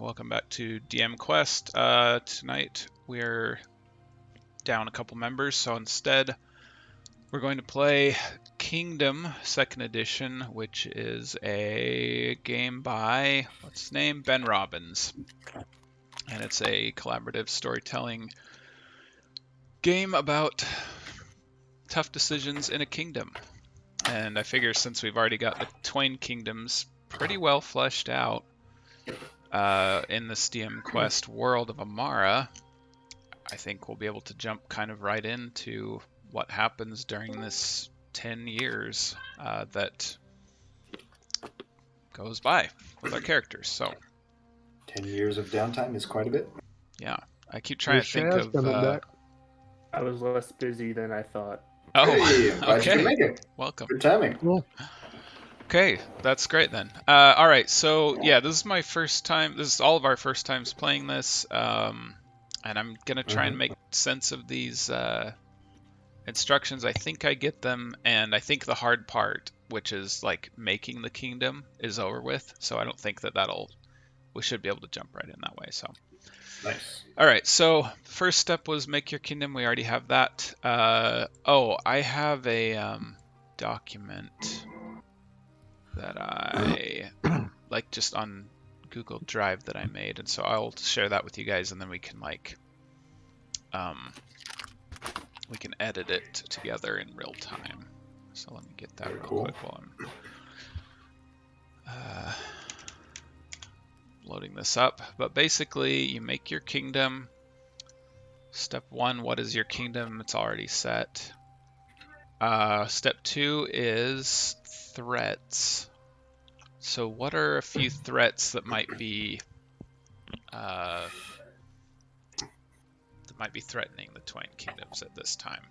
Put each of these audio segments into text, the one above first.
welcome back to DM Quest. Tonight we're down a couple members, so instead we're going to play Kingdom 2nd Edition, which is a game by, what's his name? Ben Robbins. And it's a collaborative storytelling game about tough decisions in a kingdom. And I figure since we've already got the Twain Kingdoms pretty well fleshed out in the DM Quest world of Amara, I think we'll be able to jump kind of right into what happens during this 10 years that goes by with our characters. So 10 years of downtime is quite a bit. Yeah, I keep trying to think of... I was less busy than I thought. Oh, hey, glad you could make it. Welcome. Good timing. Cool. Okay, that's great then. All right, so yeah, this is my first time. This is all of our first times playing this, and I'm gonna try and make sense of these instructions. I think I get them, and I think the hard part, which is like making the kingdom, is over with. So I don't think we should be able to jump right in that way. So. Nice. All right, so first step was make your kingdom. We already have that. I have a document that I like just on Google Drive that I made, and so I'll share that with you guys, and then we can we can edit it together in real time. So let me get that real quick while I'm loading this up. But basically, you make your kingdom. Step 1, what is your kingdom? It's already set. Step 2 is threats. So what are a few threats that might be threatening the Twain Kingdoms at this time?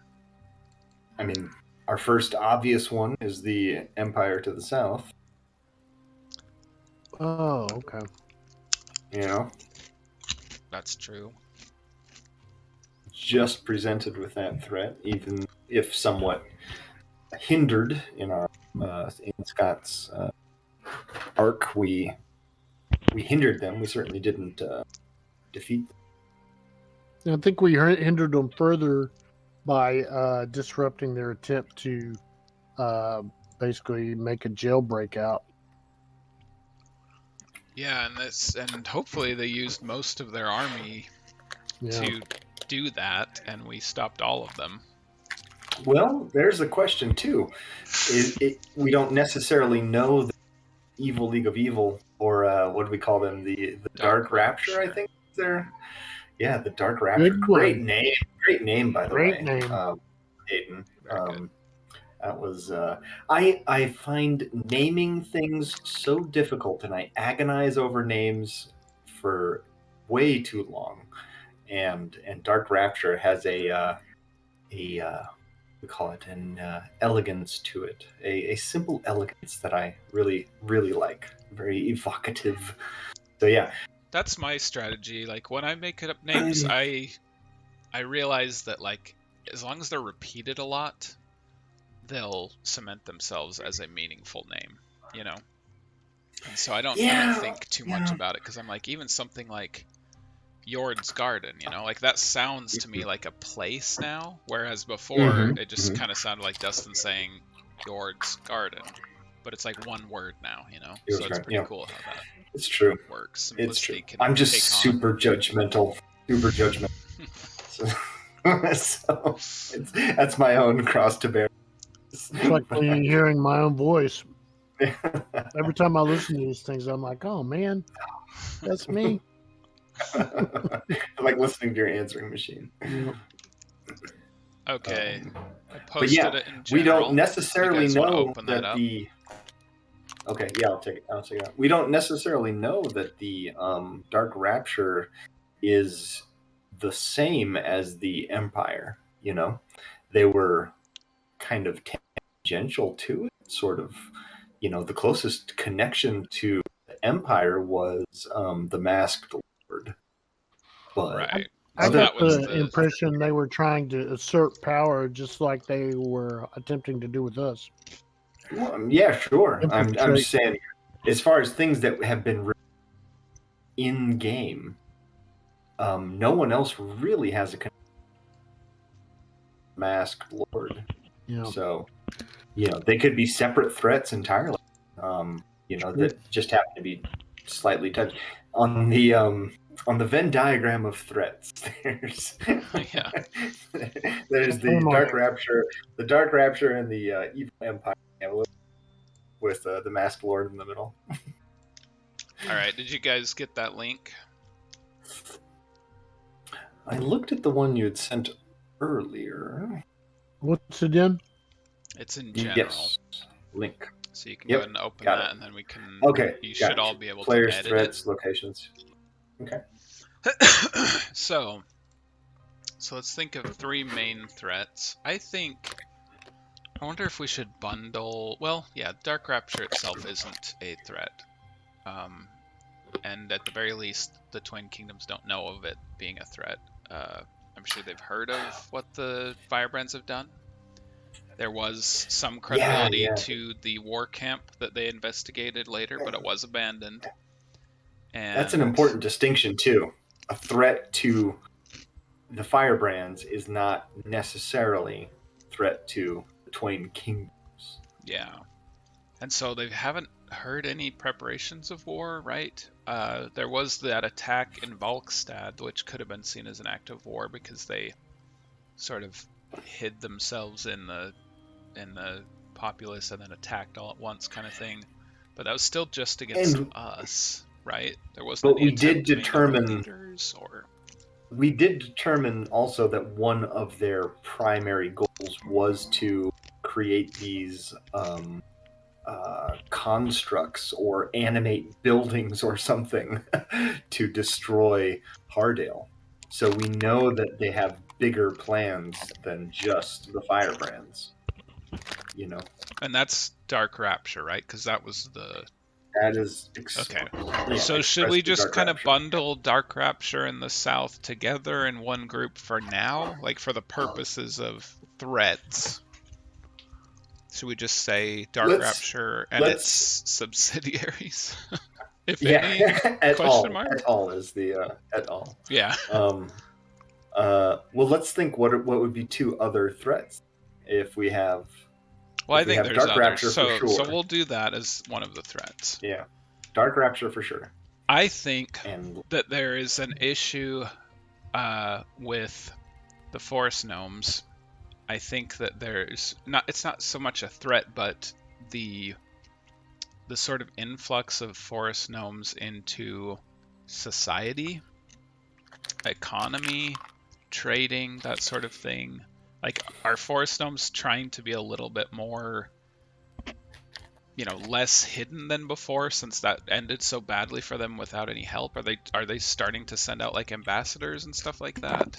I mean, our first obvious one is the Empire to the south. Oh, okay. You know? That's true. Just presented with that threat, even if somewhat hindered in our in Scott's arc. We hindered them. We certainly didn't defeat them. I think we hindered them further by disrupting their attempt to basically make a jailbreak out. Yeah, and hopefully they used most of their army to do that, and we stopped all of them. Well, there's a question too. We don't necessarily know the Evil League of Evil, or what do we call them? The Dark Rapture, I think they're. Yeah, the Dark Rapture. Great name, by the way. Great name, Aiden. That was. I find naming things so difficult, and I agonize over names for way too long. And Dark Rapture has we call it an elegance to it, a simple elegance that I really, really like. Very evocative. So yeah. That's my strategy. Like when I make up names, I realize that like as long as they're repeated a lot, they'll cement themselves as a meaningful name, you know? And so I don't think too much about it, because I'm like, even something like Yord's Garden, you know, like that sounds to me like a place now, whereas before it just kind of sounded like Dustin saying Yord's Garden, but it's like one word now, you know? So it's pretty cool how that it's true. works. It's true. I'm just super judgmental. So that's my own cross to bear. It's like me hearing my own voice. Every time I listen to these things, I'm like, oh man, that's me. Like listening to your answering machine. Okay. I but posted yeah, it in general. We don't necessarily know that the. Okay, yeah, I'll take it out. We don't necessarily know that the Dark Rapture is the same as the Empire. You know, they were kind of tangential to it, sort of. You know, the closest connection to the Empire was the Masked Lord. But right. I got the impression they were trying to assert power, just like they were attempting to do with us. Well, yeah, sure. I'm just saying, as far as things that have been in game, no one else really has a masked lord. Yeah. So, they could be separate threats entirely. That just happen to be slightly touched on the Venn diagram of threats. There's Yeah. there's the Dark Rapture, and the Evil Empire with the Masked Lord in the middle. All right. Did you guys get that link? I looked at the one you had sent earlier. What's it in? It's in general. Yes. Link. So you can go ahead and open Got that, it. and then we can. Okay. You should all be able Players, to edit threats, locations. Okay. it. So let's think of 3 main threats. I wonder if we should bundle. Well, yeah, Dark Rapture itself isn't a threat. And at the very least, the Twain Kingdoms don't know of it being a threat. I'm sure they've heard of what the Firebrands have done. There was some credibility to the war camp that they investigated later, but it was abandoned. And that's an important distinction, too. A threat to the Firebrands is not necessarily a threat to the Twain Kingdoms. Yeah. And so they haven't heard any preparations of war, right? There was that attack in Valkstad, which could have been seen as an act of war because they sort of hid themselves in the populace and then attacked all at once, kind of thing. But that was still just against us, right? There wasn't. But we did determine leaders, or we did determine also that one of their primary goals was to create these constructs or animate buildings or something to destroy Hardale. So we know that they have bigger plans than just the Firebrands. And that's Dark Rapture, right? Because that was that is okay. Yeah, so should we just kind of Rapture. bundle Dark Rapture and the South together in one group for now, like for the purposes of threats? Should we just say Dark Rapture and its subsidiaries? If any? at Question all. mark? At all is the at all. Yeah. Well, let's think. What would be 2 other threats if we have? Well, I think there's Dark others. Rapture for sure. So we'll do that as one of the threats. Yeah, Dark Rapture for sure. I think that there is an issue with the forest gnomes. I think that it's not so much a threat, but the sort of influx of forest gnomes into society, economy, trading, that sort of thing. Like, are forest gnomes trying to be a little bit more, less hidden than before, since that ended so badly for them without any help? Are they starting to send out like ambassadors and stuff like that?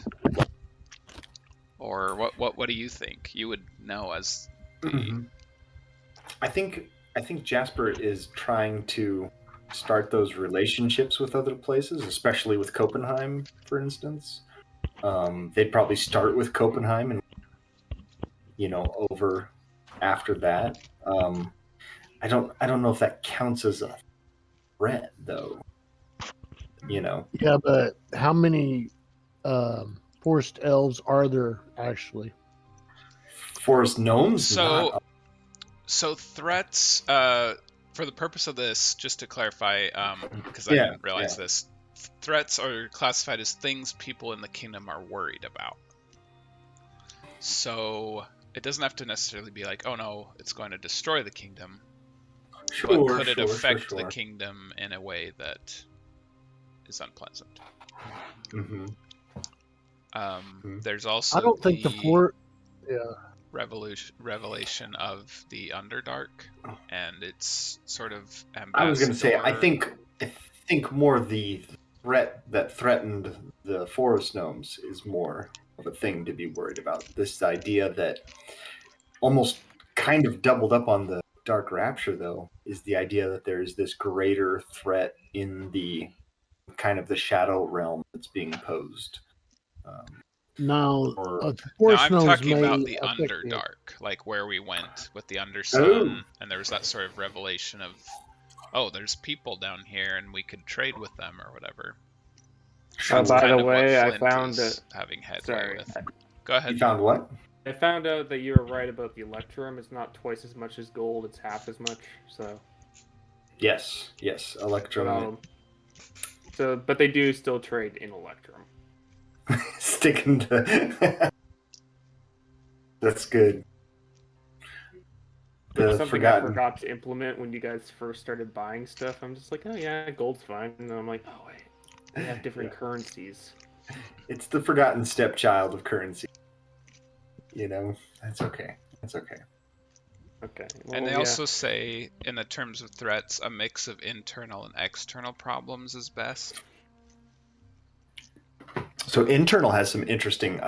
Or what do you think? You would know as the... I think Jasper is trying to start those relationships with other places, especially with Copenhagen, for instance. They'd probably start with Copenhagen and over after that. I don't know if that counts as a threat, though. Yeah, but how many forest elves are there actually? Forest gnomes? So threats, for the purpose of this, just to clarify, because I didn't realize this, threats are classified as things people in the kingdom are worried about. So it doesn't have to necessarily be like, oh no, it's going to destroy the kingdom. But could it affect the kingdom in a way that is unpleasant? Mm-hmm. There's also I don't think the revelation of the Underdark and its sort of ambassador. I was going to say, I think more the threat that threatened the forest gnomes is more of a thing to be worried about. This idea that almost kind of doubled up on the Dark Rapture, though, is the idea that there is this greater threat in the kind of the shadow realm that's being posed. No, I'm talking about the Underdark, like where we went with the Undersun, and there was that sort of revelation of oh, there's people down here and we could trade with them or whatever. Oh, That's by kind the of what way, I Flint found is that. having headway Sorry, with. Go ahead. You found what? I found out that you were right about the Electrum. It's not twice as much as gold; it's half as much. So. Yes. Electrum. But they do still trade in Electrum. Sticking to. That's good. The Something forgotten. I forgot to implement when you guys first started buying stuff. I'm just like, oh yeah, gold's fine. And then I'm like, oh wait, they have different currencies. It's the forgotten stepchild of currency. That's okay. Okay. Well, And they also say, in the terms of threats, a mix of internal and external problems is best. So internal has some interesting.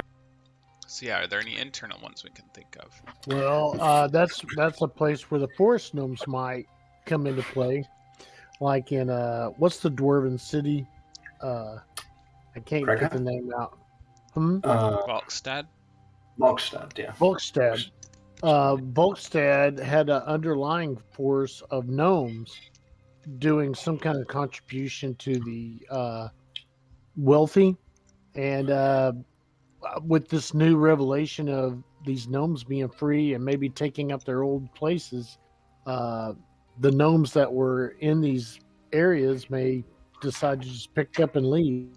So yeah, are there any internal ones we can think of? Well, that's a place where the forest gnomes might come into play, like in what's the dwarven city? I can't get the name out. Valkstad? Valkstad, yeah. Valkstad. Valkstad had an underlying force of gnomes doing some kind of contribution to the wealthy, and with this new revelation of these gnomes being free and maybe taking up their old places, the gnomes that were in these areas may decide to just pick up and leave.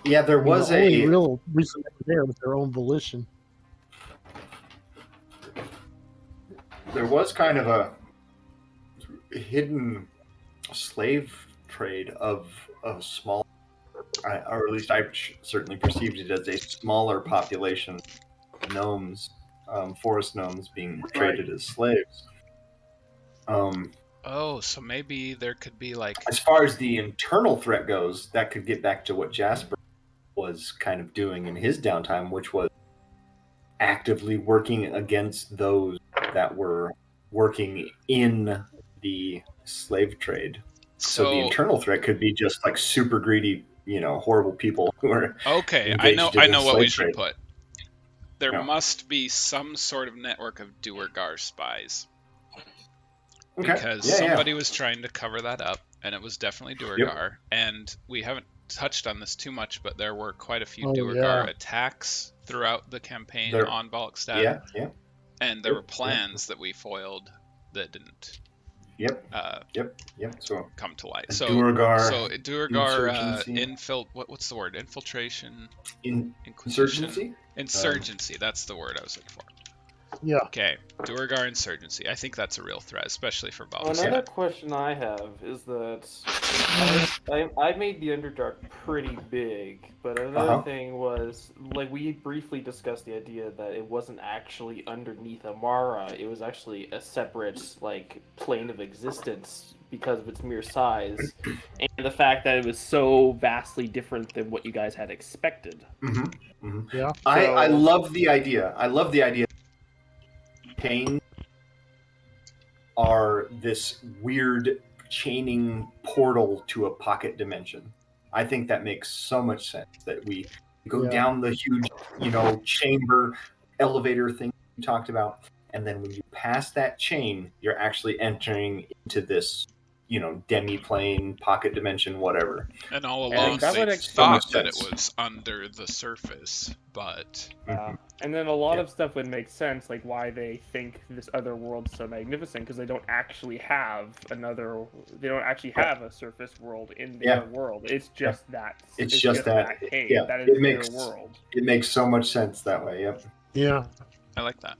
Yeah, there was the only real reason they were there was their own volition. There was kind of a hidden slave trade of a small, or at least I certainly perceived it as a smaller population of gnomes, forest gnomes being traded as slaves. Oh, so maybe there could be like... As far as the internal threat goes, that could get back to what Jasper was kind of doing in his downtime, which was actively working against those that were working in the slave trade. So the internal threat could be just like super greedy, horrible people who are okay. I know what we should put. There Yeah. must be some sort of network of Duergar spies. Okay. Because somebody was trying to cover that up, and it was definitely Duergar. Yep. And we haven't touched on this too much, but there were quite a few Duergar attacks throughout the campaign on Valkstad. Yeah. And there were plans that we foiled that didn't So come to light. So Duergar what's the word? Infiltration? Insurgency? Insurgency, that's the word I was looking for. Yeah. Okay, Duergar insurgency. I think that's a real threat, especially for Valkstad. Another question I have is that I made the Underdark pretty big, but another thing was, like, we briefly discussed the idea that it wasn't actually underneath Amara. It was actually a separate, like, plane of existence because of its mere size, and the fact that it was so vastly different than what you guys had expected. Mm-hmm. Mm-hmm. Yeah. I love the idea. Chains are this weird chaining portal to a pocket dimension. I think that makes so much sense that we go down the huge, chamber elevator thing you talked about, and then when you pass that chain, you're actually entering into this, demi-plane, pocket dimension, whatever. And all along, they thought that it was under the surface, but... And then a lot of stuff would make sense, like why they think this other world's so magnificent, because they don't actually have a surface world in their world. It's just that. It's just that cave. Yeah. That is their world. It makes so much sense that way. Yep. Yeah. I like that.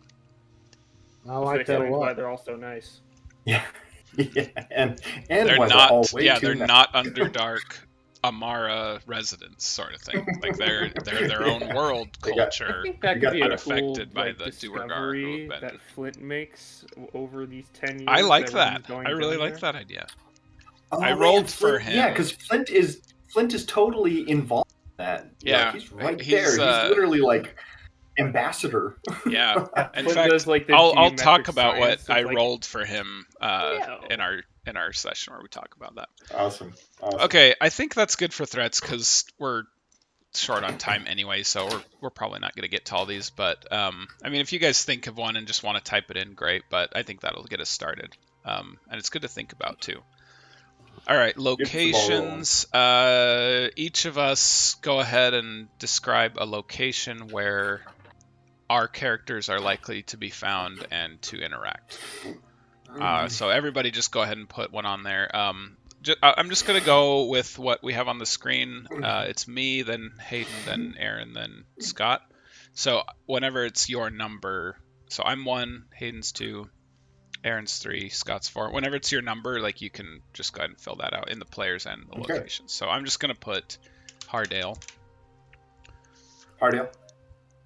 I like that a lot. Why they're all so nice. Yeah. Yeah, and they're not. They're not Underdark Amara residents, sort of thing. Like they're their own world culture, I think that could be unaffected by the discovery that Flint makes over these 10 years. I like that. I really like that idea. Oh, I rolled for him. Yeah, because Flint is totally involved in that. Yeah, he's right there. He's literally like ambassador. Yeah. In fact, I'll talk about what I rolled for him in our session where we talk about that. Awesome. Okay, I think that's good for threats because we're short on time anyway, so we're probably not going to get to all these. But I mean, if you guys think of one and just want to type it in, great. But I think that'll get us started. And it's good to think about too. All right, Gets the ball locations. Each of us go ahead and describe a location where our characters are likely to be found and to interact. So everybody just go ahead and put one on there. I'm just going to go with what we have on the screen. It's me, then Hayden, then Aaron, then Scott. So whenever it's your number, so I'm 1, Hayden's 2, Aaron's 3, Scott's 4. Whenever it's your number, like you can just go ahead and fill that out in the players and the Okay. locations. So I'm just going to put Hardale. Hardale.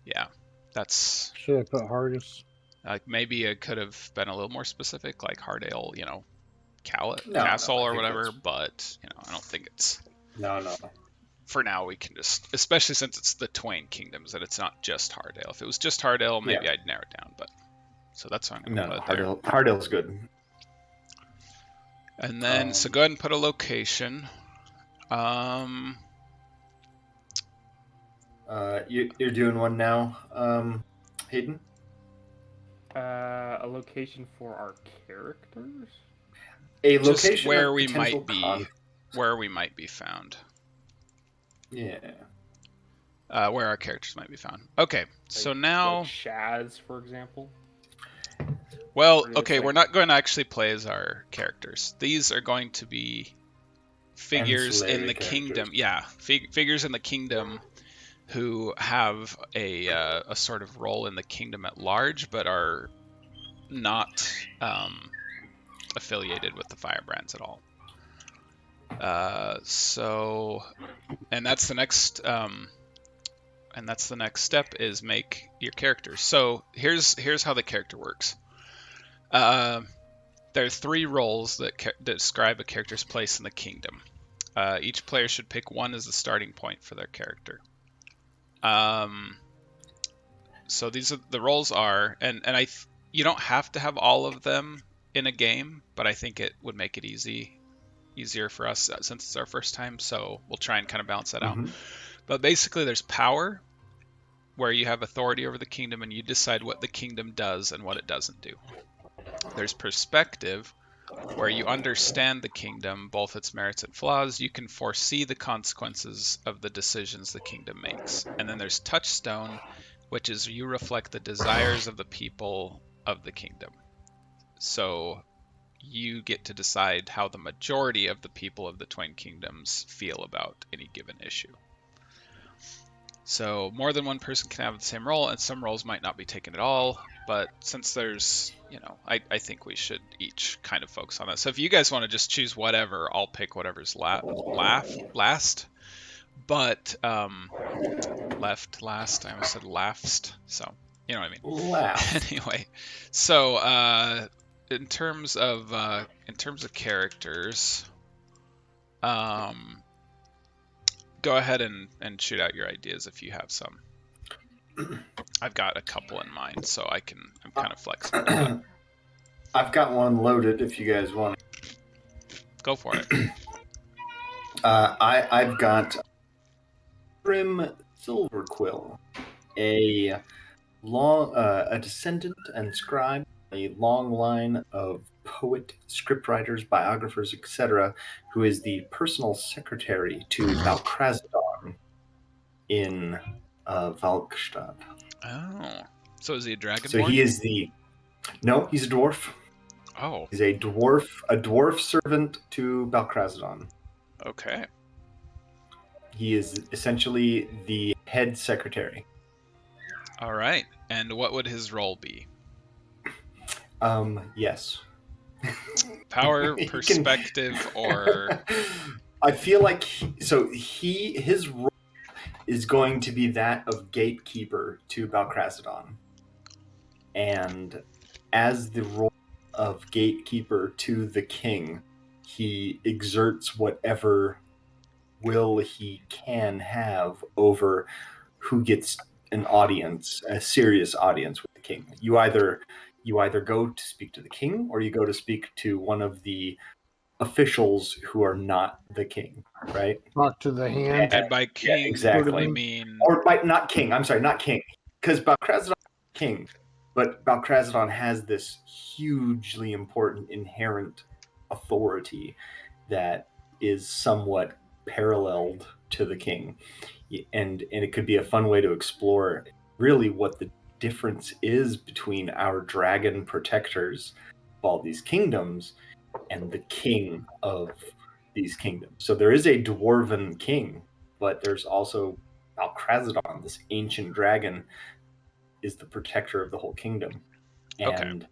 Yeah, that's Should I put hardest? like maybe it could have been a little more specific, like Hardale, you know, No, Castle I or think whatever. that's- But you know, I don't think it's. No. For now, we can just, especially since it's the Twain Kingdoms, that it's not just Hardale. If it was just Hardale, maybe I'd narrow it down. But so that's what I'm going to put there. Hardale's good. And then, so go ahead and put a location. You're doing one now, Hayden? A location for our characters? A Just location where of we potential might be, con- where we might be found. Yeah. Where our characters might be found. Okay, so now, Like Shaz, for example. well, Or just okay, like- we're not going to actually play as our characters. These are going to be figures in Ancillary the characters. kingdom. Yeah, figures in the kingdom who have a sort of role in the kingdom at large, but are not affiliated with the Firebrands at all. So, and that's the next step is make your characters. So here's how the character works. There are 3 roles that describe a character's place in the kingdom. Each player should pick one as the starting point for their character. So these are the roles are, and you don't have to have all of them in a game, but I think it would make it easier for us since it's our first time. So we'll try and kind of balance that out. But basically, there's power, where you have authority over the kingdom and you decide what the kingdom does and what it doesn't do. There's perspective, where you understand the kingdom, both its merits and flaws. You can foresee the consequences of the decisions the kingdom makes. And then there's touchstone, which is you reflect the desires of the people of the kingdom. So you get to decide how the majority of the people of the Twain Kingdoms feel about any given issue. So more than one person can have the same role, and some roles might not be taken at all. But since there's, I think we should each kind of focus on that. So if you guys want to just choose whatever, I'll pick whatever's last. But last. I almost said last. So you know what I mean. Laugh. Anyway, so in terms of characters, go ahead and shoot out your ideas if you have some. I've got a couple in mind, so I'm kind of flexible. But I've got one loaded if you guys want. go for it. I've got Grim Silverquill, a descendant and scribe, a long line of poet, scriptwriters, biographers, etc., who is the personal secretary to Valkstad in Valkstad. Oh, so is he a dragonborn? So he is no, he's a dwarf. Oh, He's a dwarf servant to Valkstad. okay. He is essentially the head secretary. All right. And what would his role be? Yes. Power, He can- perspective, or I feel like his role is going to be that of gatekeeper to Valkstad. And as the role of gatekeeper to the king, he exerts whatever will he can have over who gets an audience, a serious audience with the king. You either go to speak to the king, or you go to speak to one of the officials who are not the king, right? Talk to the hand. and by king, exactly. we mean Or by not king. I'm sorry, not king, because Valkstad king. But Valkstad has this hugely important inherent authority that is somewhat paralleled to the king, and it could be a fun way to explore really what the difference is between our dragon protectors of all these kingdoms and the king of these kingdoms. So there is a dwarven king, but there's also Valkstad, this ancient dragon, is the protector of the whole kingdom. Okay. And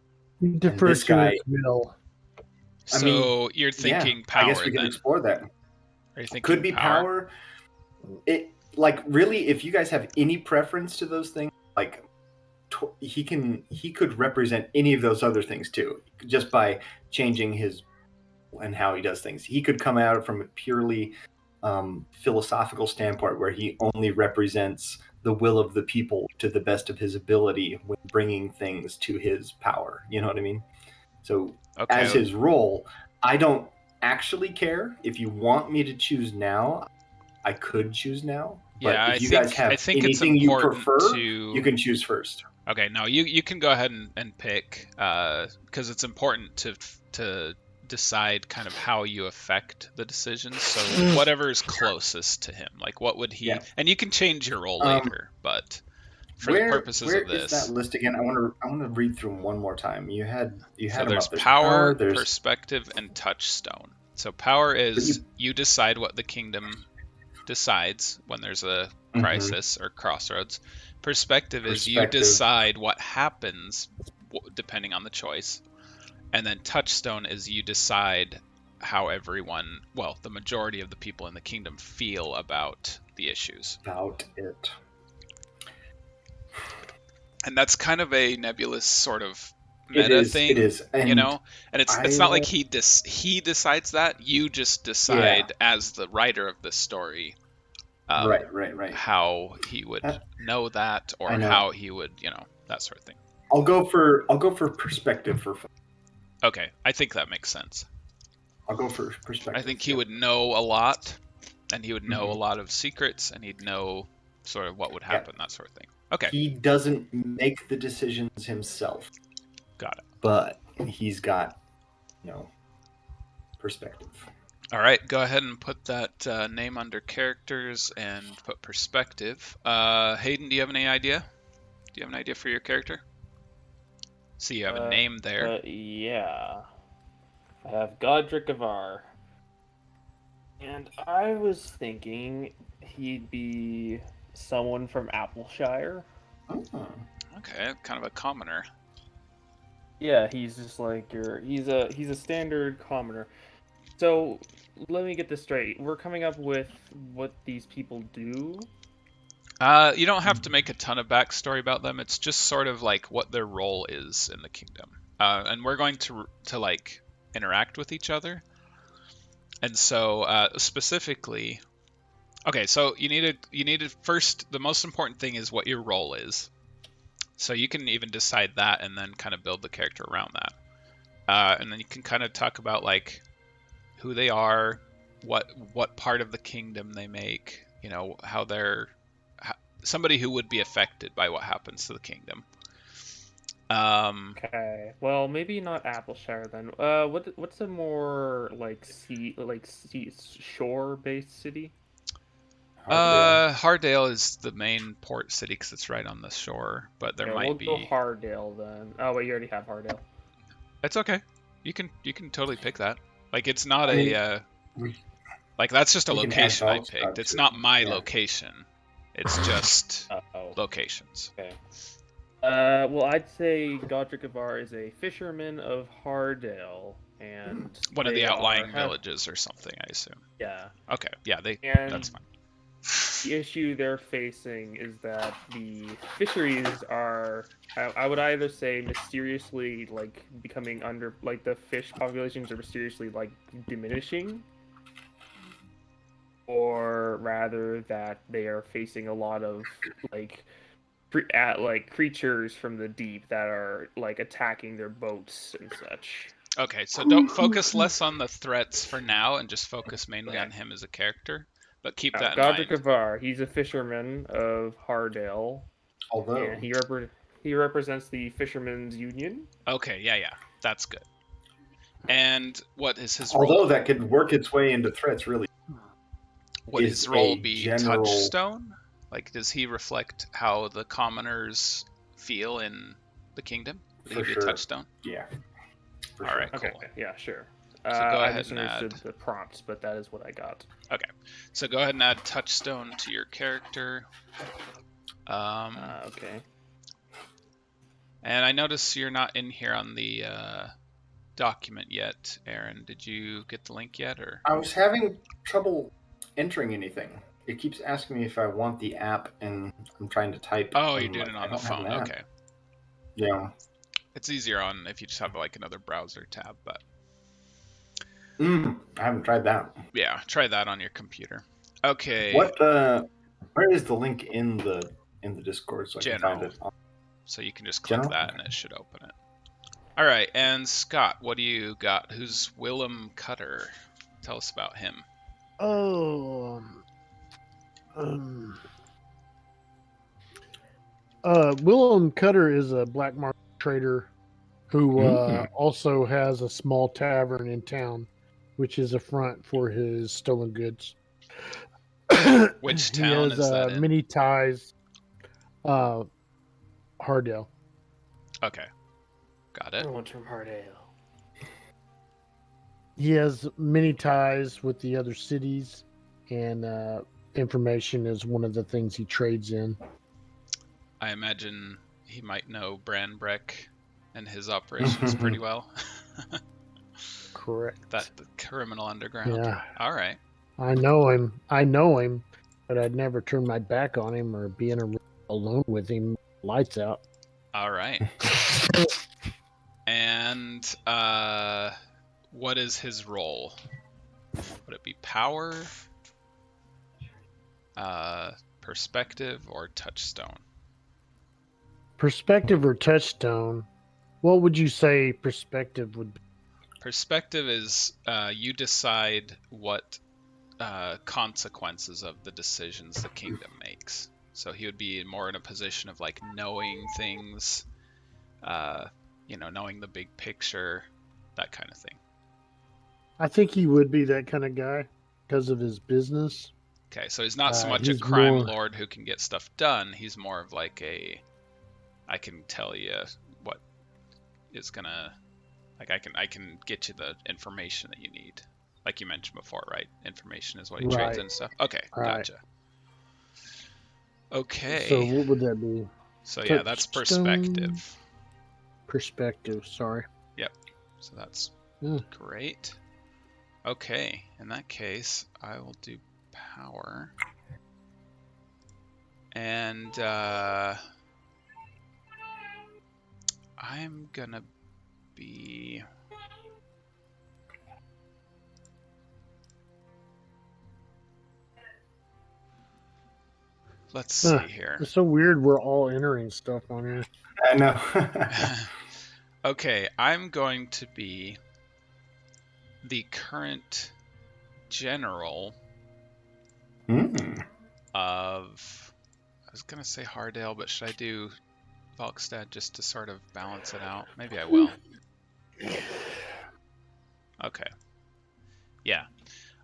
Defer this to guy, its will. So you're thinking power I guess we could then. explore that. Are you thinking Could be power. It like really, if you guys have any preference to those things, like he could represent any of those other things too, just by changing his and how he does things. He could come out from a purely philosophical standpoint where he only represents the will of the people to the best of his ability when bringing things to his power. You know what I mean? So as his role, I don't actually care. If you want me to choose now, I could choose now. But Yeah, if you guys have anything you prefer, you can choose first. Okay, no, you can go ahead and pick, because it's important to decide kind of how you affect the decisions. So whatever is closest to him, like what would he? Yeah. And you can change your role later, but for the purposes of this, is that list again? I want to read through them one more time. You had so them there's up. There's power, there's perspective, and touchstone. So power is you decide what the kingdom decides when there's a crisis or crossroads. Perspective is you decide what happens depending on the choice. And then touchstone is you decide how everyone, well, the majority of the people in the kingdom feel about the issues. About it. And that's kind of a nebulous sort of meta thing. It is. And you know? And it's not like he decides that. You just decide as the writer of the story. Right. How he would know that, or how he would, that sort of thing. I'll go for perspective for fun. Okay, I think that makes sense. I'll go for perspective. I think he would know a lot, and he would know a lot of secrets, and he'd know sort of what would happen, that sort of thing. Okay. He doesn't make the decisions himself. Got it. But he's got, perspective. All right, go ahead and put that name under characters and put perspective. Hayden, do you have any idea? Do you have an idea for your character? See, you have a name there. Yeah. I have Godric Avar. And I was thinking he'd be someone from Appleshire. Oh. Okay, kind of a commoner. Yeah, he's just like he's a standard commoner. So, let me get this straight. We're coming up with what these people do? You don't have to make a ton of backstory about them. It's just sort of like what their role is in the kingdom. And we're going to like interact with each other. And so specifically, okay, so you need to first, the most important thing is what your role is. So you can even decide that and then kind of build the character around that. And then you can kind of talk about like who they are, what part of the kingdom they make, how they're somebody who would be affected by what happens to the kingdom. Okay. Well, maybe not Appleshire then. What's a more like shore-based city? Hardale is the main port city because it's right on the shore, but there might be. We'll go Hardale then. Oh wait, you already have Hardale. It's okay. You can totally pick that. Like it's not like that's just a location I picked. It's not my location. It's just locations. Okay. Well, I'd say Godric Avar is a fisherman of Hardale, and one of the outlying villages or something, I assume. Yeah. Okay. Yeah, that's fine. The issue they're facing is that the fisheries are, I would either say, mysteriously like becoming under, like the fish populations are mysteriously like diminishing, or rather that they are facing a lot of like creatures from the deep that are like attacking their boats and such. Okay, so don't focus less on the threats for now and just focus mainly on him as a character. But keep that in mind. Godric Avar, he's a fisherman of Hardale. Although and he He represents the Fishermen's Union. Okay, yeah, that's good. And what is his Although role? that could work its way into threats, really. Would is his role a be general- touchstone? Like, does he reflect how the commoners feel in the kingdom? Would he For be sure. a touchstone? Yeah. For All sure. right, Okay, cool. yeah, sure. So go I ahead and misunderstood add. the prompts, but that is what I got. Okay, so go ahead and add touchstone to your character. Okay. And I notice you're not in here on the document yet, Aaron. Did you get the link yet, or? I was having trouble entering anything. It keeps asking me if I want the app, and I'm trying to type. Oh, and you're doing like, it I on the don't have phone. an app. Okay. Yeah. It's easier on if you just have like another browser tab, but I haven't tried that. yeah, try that on your computer. Okay. What? Where is the link in the Discord so I can find General. it? So you can just click General? that and it should open it. All right, and Scott, what do you got? Who's Willem Cutter? Tell us about him. Oh, Willem Cutter is a black market trader who also has a small tavern in town, which is a front for his stolen goods. Which He town has is that in? many ties. Hardale. Okay, got it. One's from Hardale. He has many ties with the other cities, and information is one of the things he trades in. I imagine he might know Branbreck and his operations pretty well. Correct. The criminal underground. Yeah. All right. I know him, but I'd never turn my back on him or be in a room alone with him, lights out. All right. And what is his role? Would it be power, perspective, or touchstone? Perspective or touchstone? What would you say perspective would be? Perspective is you decide what consequences of the decisions the kingdom makes. So he would be more in a position of like knowing things, knowing the big picture, that kind of thing. I think he would be that kind of guy because of his business. Okay, so he's not so much a he's crime more- lord who can get stuff done. He's more of like I can tell you what is gonna, like I can get you the information that you need. Like you mentioned before, right? Information is what he trades in and stuff. Okay, Right. gotcha. Okay. So what would that be? So yeah, that's Touchstone. perspective. Perspective, sorry. So that's Yeah. great. Okay, in that case, I will do power. And I'm gonna be... Let's see here. It's so weird we're all entering stuff on here. I know. Okay, I'm going to be the current general of... I was going to say Hardale, but should I do Valkstad just to sort of balance it out? Maybe I will. Okay. Yeah.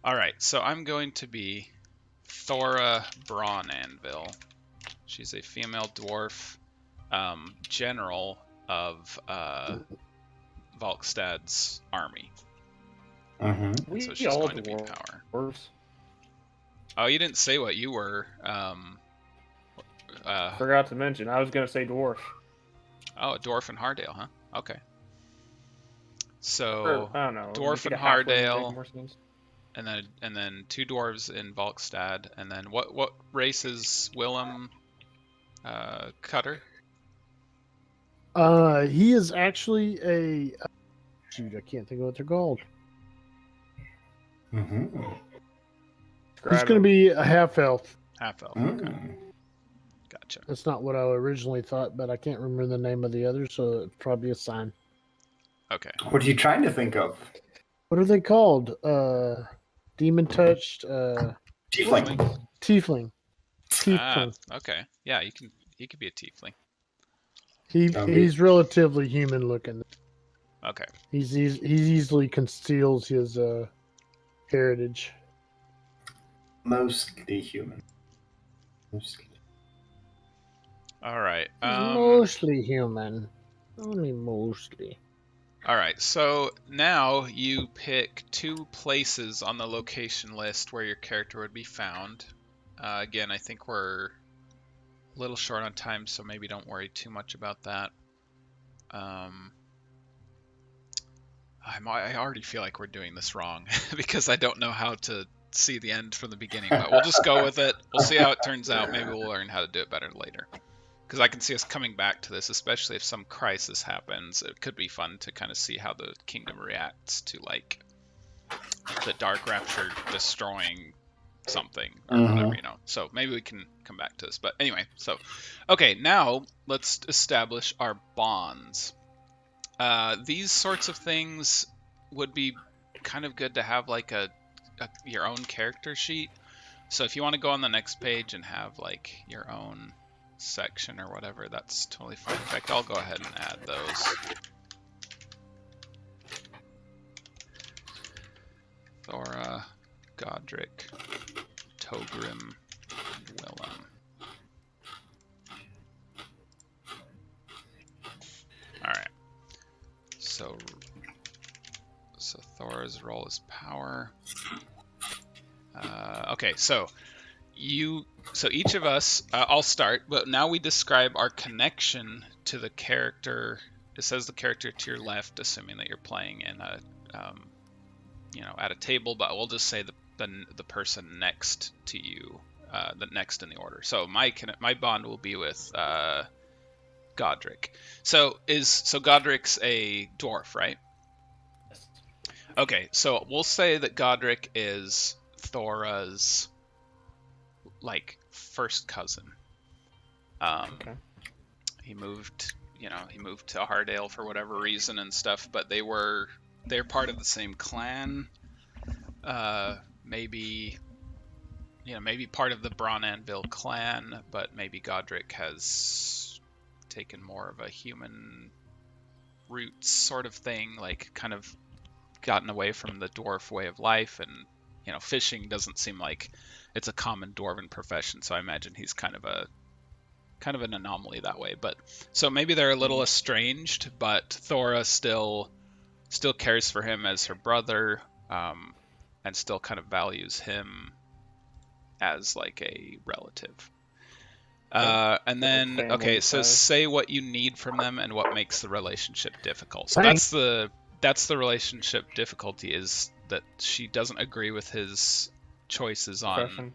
All right, so I'm going to be Thora Brawnanvil. She's a female dwarf general of Valkstad's army. Mm-hmm. So she's going to be power. Dwarves. Oh, you didn't say what you were. Forgot to mention, I was going to say dwarf. Oh, a dwarf in Hardale, huh? Okay. So Or, I don't know. dwarf make it in a halfling, make Hardale, more sense. and then two dwarves in Valkstad, and then what race is Willem Cutter? He is actually a shoot, I can't think of what they're called. Mm-hmm. He's going to be a half elf. Half elf. Okay. Gotcha. That's not what I originally thought, but I can't remember the name of the other, so it's probably a sign. Okay. What are you trying to think of? What are they called? Demon touched. Tiefling. Tiefling. Ah, okay. Yeah, he could be a tiefling. He's relatively human looking. Okay. He easily conceals his heritage. Mostly human. Mostly. All right. Mostly human. Only mostly. All right. So now you pick 2 places on the location list where your character would be found. Again, I think we're a little short on time, so maybe don't worry too much about that. I already feel like we're doing this wrong because I don't know how to see the end from the beginning, but we'll just go with it. We'll see how it turns out. Maybe we'll learn how to do it better later. Because I can see us coming back to this, especially if some crisis happens. It could be fun to kind of see how the kingdom reacts to, like, the Dark Rapture destroying something or whatever, you know. So maybe we can come back to this. But anyway, so, okay, now let's establish our bonds. These sorts of things would be kind of good to have, like, your own character sheet. So if you want to go on the next page and have, like, your own section or whatever, that's totally fine. In fact, I'll go ahead and add those. Thora, Godric, Togrim, and Willem. Alright. So Thora's role is power. Okay, so each of us, I'll start, but now we describe our connection to the character. It says the character to your left, assuming that you're playing in a, at a table, but we'll just say the person next to you, the next in the order. So my bond will be with Godric. So Godric's a dwarf, right? Yes. Okay, so we'll say that Godric is Thora's, like, first cousin. Okay. He moved to Hardale for whatever reason and stuff, but they're part of the same clan. Maybe part of the Braun Anvil clan, but maybe Godric has taken more of a human roots sort of thing, like kind of gotten away from the dwarf way of life, and fishing doesn't seem like it's a common dwarven profession, so I imagine he's kind of an anomaly that way. But so maybe they're a little estranged, but Thora still cares for him as her brother, and still kind of values him as like a relative. And then, okay, so say what you need from them and what makes the relationship difficult. So that's the relationship difficulty, is that she doesn't agree with his choices on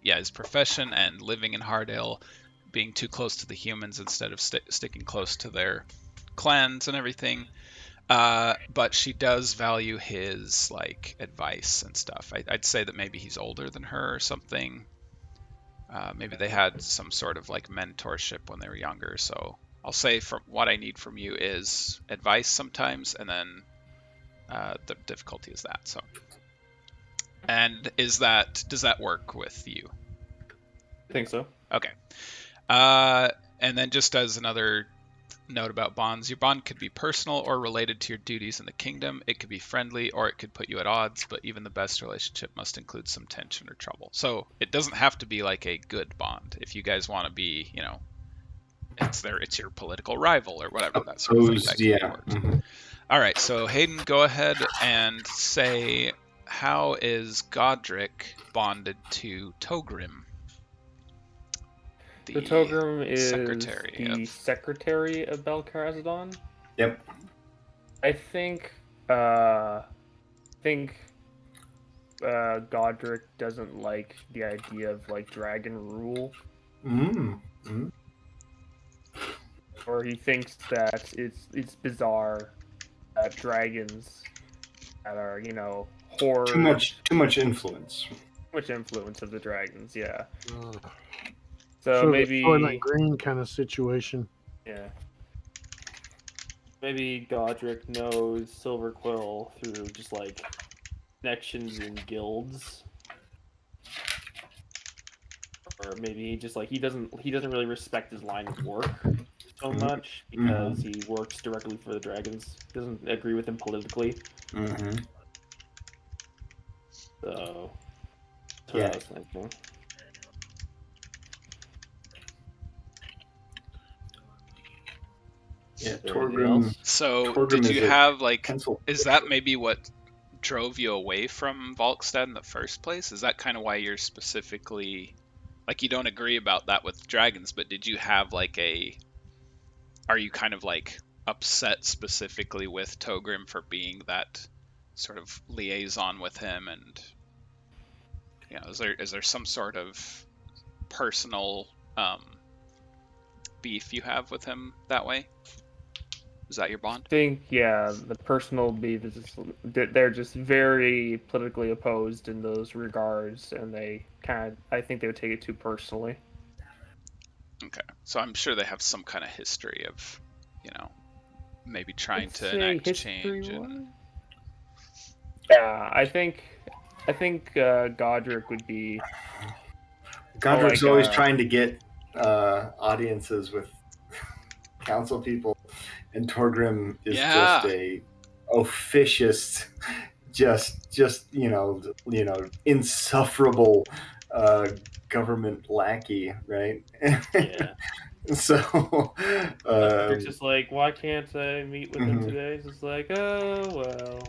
his profession and living in Hardale, being too close to the humans instead of sticking close to their clans and everything. But she does value his, like, advice and stuff. I'd say that maybe he's older than her or something. Maybe they had some sort of, like, mentorship when they were younger. So I'll say from what I need from you is advice sometimes, and then the difficulty is that. So, and does that work with you? I think so. Okay. And then just as another note about bonds, your bond could be personal or related to your duties in the kingdom. It could be friendly, or it could put you at odds, but even the best relationship must include some tension or trouble. So it doesn't have to be like a good bond. If you guys want to be, it's your political rival or whatever, that sort of thing. That can work. Mm-hmm. All right, so Hayden, go ahead and say, how is Godric bonded to Togrim? The Togrim is the secretary of Belkarazadon. Yep. I think Godric doesn't like the idea of, like, dragon rule. Or he thinks that it's bizarre that dragons that are, horror. Too much influence. Much influence of the dragons, yeah. So maybe Soylent Green kind of situation. Yeah. Maybe Godric knows Silverquill through just, like, connections in guilds. Or maybe just, like, he doesn't really respect his line of work. so much because he works directly for the dragons. Doesn't agree with them politically. Mm-hmm. So that's what I was thinking. Yeah, Anything Torgrim. else? So Torgrim did is you a have like, pencil. is that maybe what drove you away from Valkstad in the first place? Is that kind of why you're specifically, like, you don't agree about that with dragons, but did you have like are you kind of like upset specifically with Togrim for being that sort of liaison with him, and is there some sort of personal beef you have with him that way? Is that your bond? I think, yeah, the personal beef is just, they're just very politically opposed in those regards, and I think they would take it too personally. Okay, so I'm sure they have some kind of history of, maybe trying to Say enact change. Yeah, I think Godric would be. Godric's always trying to get audiences with council people, and Torgrim is just a officious, just insufferable government lackey, right? Yeah. So Godric's just like, why can't I meet with him today? It's just like, oh well.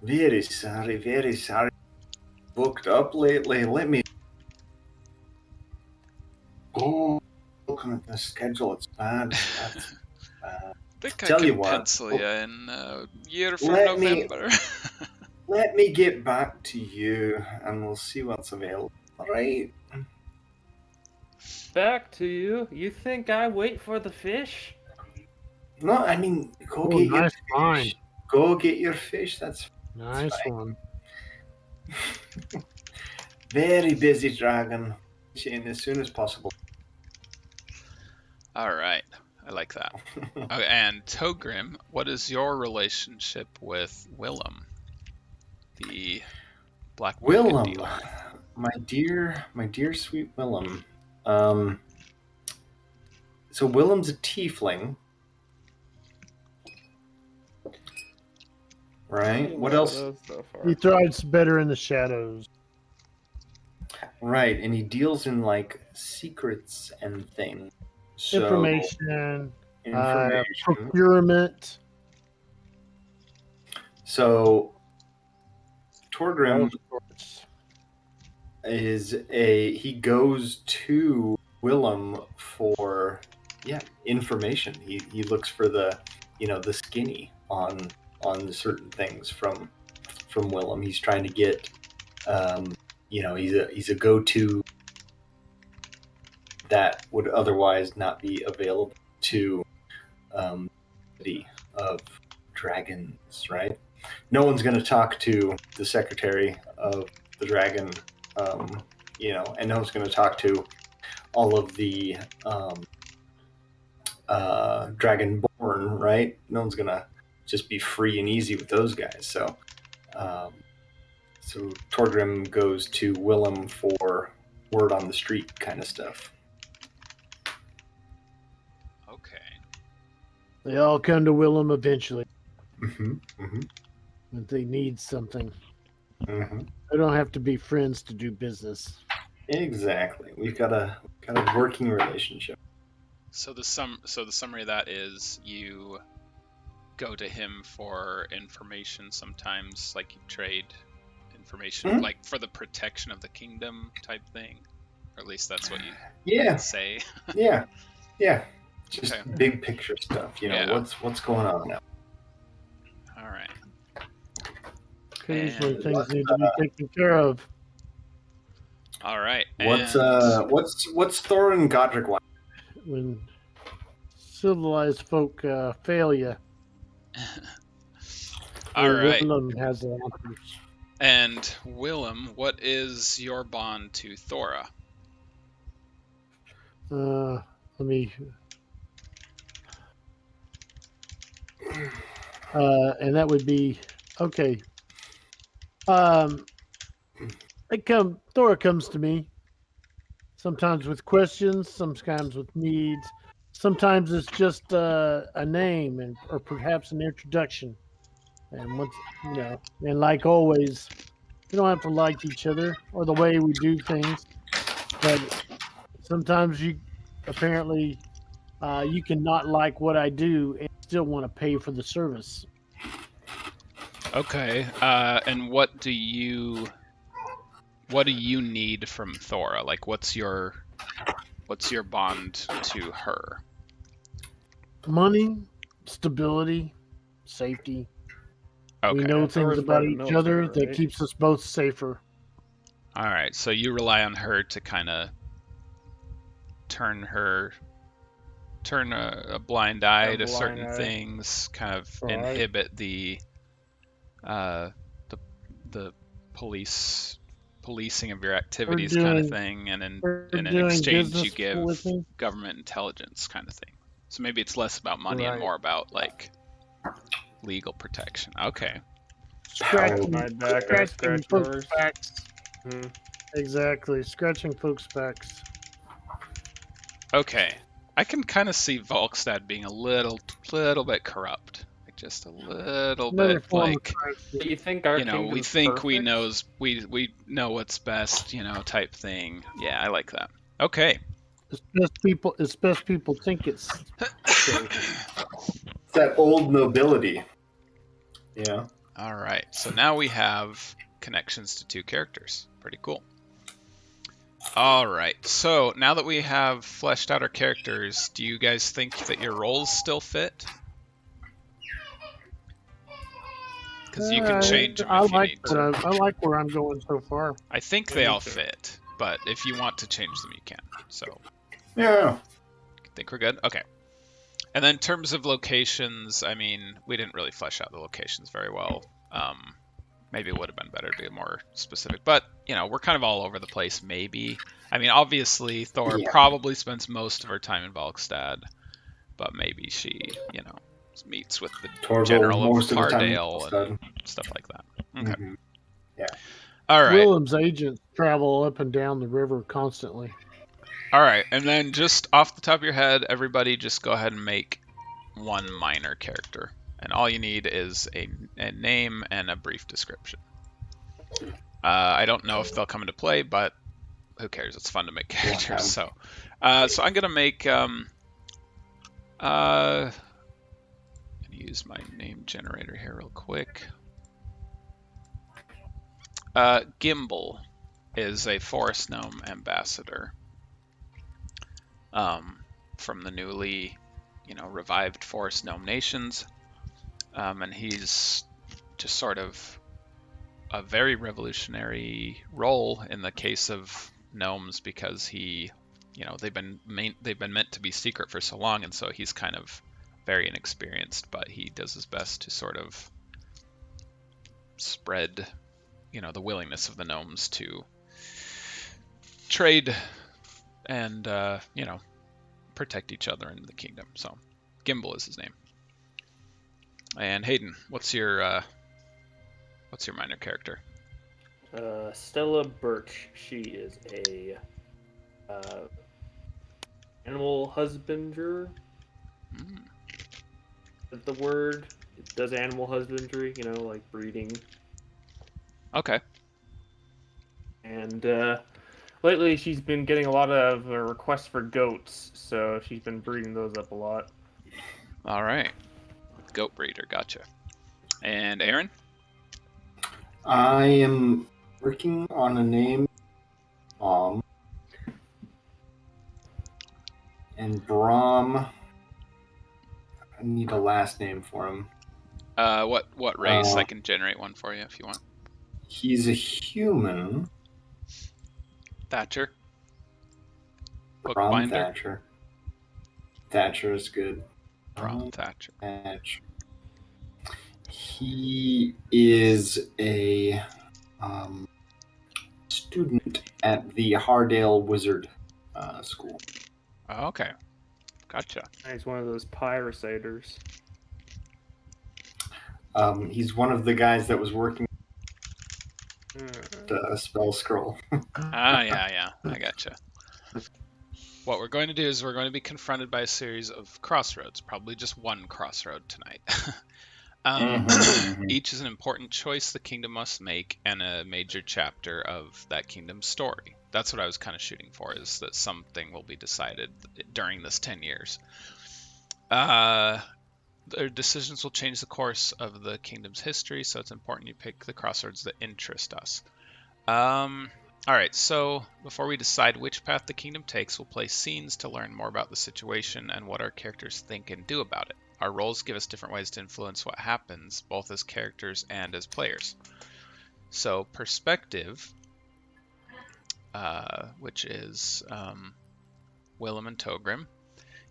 Very sorry. Booked up lately. Let me. Oh, looking at the schedule, it's bad. That's bad. I think Tell I you can what, pencil you in a year from let me- November. Let me get back to you, and we'll see what's available. All right. Back to you. You think I wait for the fish? No, I mean, go get your nice fish. find. Go get your fish. That's Nice fine. one. Very busy dragon. In as soon as possible. All right, I like that. Okay, and Togrim, what is your relationship with Willem, the black market Willem, dealer? my dear sweet Willem. So Willem's a tiefling, right? What else? He thrives better in the shadows. Right, and he deals in like secrets and things. So, Information. information. Procurement. So Torgrim All sorts. he goes to Willem for information. He looks for the skinny on certain things from Willem. He's trying to get he's a go-to that would otherwise not be available to the city of dragons, right? No one's going to talk to the secretary of the dragon, and no one's going to talk to all of the dragonborn, right? No one's going to just be free and easy with those guys. So, so Torgrim goes to Willem for word on the street kind of stuff. Okay. They all come to Willem eventually Mm-hmm. if they need something. Mm-hmm. They don't have to be friends to do business. Exactly. We've got a working relationship. So the summary of that is you go to him for information sometimes, like you trade information, like for the protection of the kingdom type thing, or at least that's what you say. Yeah. Just big picture stuff. What's going on now. All right. Occasionally things need to be taken care of. All right. What's Thor and Godric want? When civilized folk fail you. All right. Willem has answers. And Willem, what is your bond to Thora? Let me. And that would be okay. Thora comes to me sometimes with questions, sometimes with needs, sometimes it's just a name or perhaps an introduction. And once and like always, we don't have to like each other or the way we do things, but sometimes apparently you can not like what I do and still want to pay for the service. Okay. And what do you need from Thora? Like, what's your bond to her? Money, stability, safety. Okay. We know things about each other that right? keeps us both safer. All right. So you rely on her to kind of turn a blind eye to certain things, kind of inhibit the policing of your activities kind of thing, and in exchange you give government intelligence kind of thing. So maybe it's less about money and more about like legal protection. Okay. Scratching folks' yours. backs. Exactly. Scratching folks' backs. Okay. I can kind of see Valkstad being a little bit corrupt. Like just a little bit like, you think our we think we know what's best, type thing. Yeah, I like that. Okay. It's best people think it's It's that old nobility. Yeah. All right. So now we have connections to 2 characters. Pretty cool. All right. So now that we have fleshed out our characters, do you guys think that your roles still fit? Because you can change them if you need to. I like where I'm going so far. I think they all fit, but if you want to change them, you can. So yeah, I think we're good. Okay. And then in terms of locations, I mean, we didn't really flesh out the locations very well. Maybe it would have been better to be more specific, but we're kind of all over the place. Maybe. I mean, obviously, Thor probably spends most of her time in Valkstad, but maybe she, meets with the general of Hardale and stuff like that. Okay. Mm-hmm. Yeah. All right. Willem's agents travel up and down the river constantly. All right, and then just off the top of your head, everybody just go ahead and make 1 minor character. And all you need is a name and a brief description. I don't know if they'll come into play, but who cares? It's fun to make characters. So I'm going to make... use my name generator here real quick. Gimbal is a forest gnome ambassador from the newly, revived forest gnome nations, and he's just sort of a very revolutionary role in the case of gnomes because he, they've been meant to be secret for so long, and so he's kind of very inexperienced, but he does his best to sort of spread, the willingness of the gnomes to trade and, protect each other in the kingdom. So Gimbal is his name. And Hayden, what's your minor character? Stella Birch. She is a animal husbander. The word, it does animal husbandry, like breeding. Okay. And lately she's been getting a lot of requests for goats, so she's been breeding those up a lot. All right. Goat breeder, gotcha. And Aaron? I am working on a name. And Brahm. I need a last name for him. What race? I can generate one for you if you want. He's a human. Thatcher. Brahm Thatcher. Thatcher is good. Brahm Thatcher. He is a student at the Hardale Wizard School. Oh, okay. Gotcha. He's one of those pyrociders. He's one of the guys that was working the spell scroll. Yeah, I gotcha. what we're going to do is we're going to be confronted by a series of crossroads, probably just one crossroad tonight. Each is an important choice the kingdom must make and a major chapter of that kingdom's story. That's what I was kind of shooting for, is that something will be decided during this 10 years. Their decisions will change the course of the kingdom's history, so it's important you pick the crossroads that interest us. Alright, so before we decide which path the kingdom takes, we'll play scenes to learn more about the situation and what our characters think and do about it. Our roles give us different ways to influence what happens, both as characters and as players. So perspective, which is Willem and Togrim.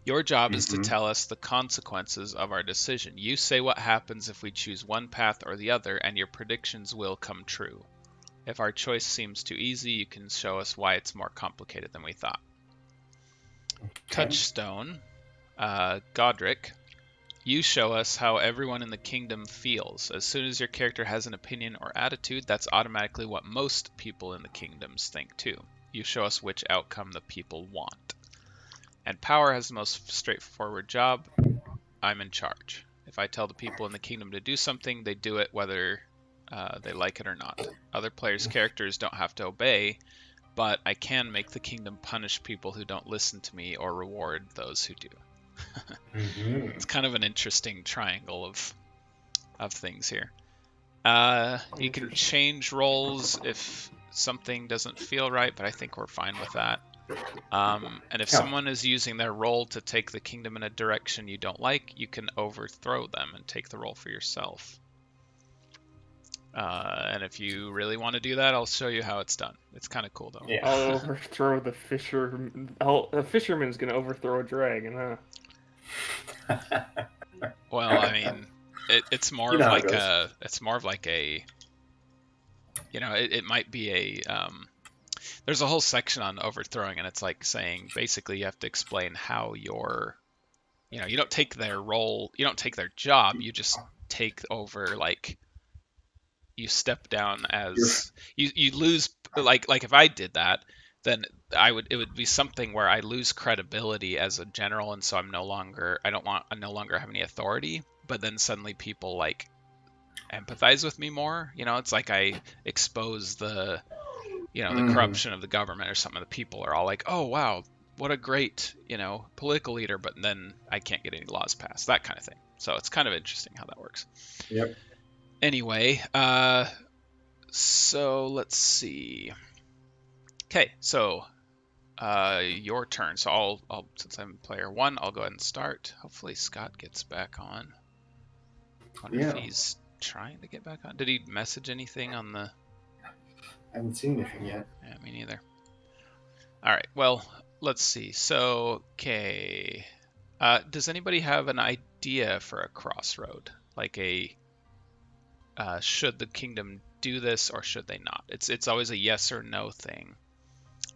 Your job is to tell us the consequences of our decision. You say what happens if we choose one path or the other, and your predictions will come true. If our choice seems too easy, you can show us why it's more complicated than we thought. Okay. Touchstone, Godric. You show us how everyone in the kingdom feels. As soon as your character has an opinion or attitude, that's automatically what most people in the kingdoms think too. You show us which outcome the people want. And power has the most straightforward job. I'm in charge. If I tell the people in the kingdom to do something, they do it whether they like it or not. Other players' characters don't have to obey, but I can make the kingdom punish people who don't listen to me or reward those who do. It's kind of an interesting triangle of things here. You can change roles if something doesn't feel right, but I think we're fine with that. And if someone is using their role to take the kingdom in a direction you don't like, you can overthrow them and take the role for yourself. And if you really want to do that, I'll show you how it's done. It's kind of cool, though. Yeah. I'll overthrow the fisherman. A fisherman's gonna overthrow a dragon, huh? Well, I mean, it's more of like a. It's more of like a. You know, it might be a. There's a whole section on overthrowing, and it's like saying basically you have to explain how your. You know, you don't take their role, you don't take their job, you just take over like. You step down as you lose like if I did that, then it would be something where I lose credibility as a general, and so I no longer have any authority, but then suddenly people like empathize with me more. You know, it's like I expose the the corruption of the government or something. The people are all like, oh wow, what a great political leader, but then I can't get any laws passed, that kind of thing. So it's kind of interesting how that works. Yep. Anyway, so let's see. Okay, so your turn. So I'll since I'm player one, I'll go ahead and start. Hopefully Scott gets back on. I wonder if he's trying to get back on. Did he message anything on the? I haven't seen anything yet. Yeah, me neither. All right. Well, let's see. So, okay. Does anybody have an idea for a crossroad, like a? Should the kingdom do this or should they not? It's always a yes or no thing.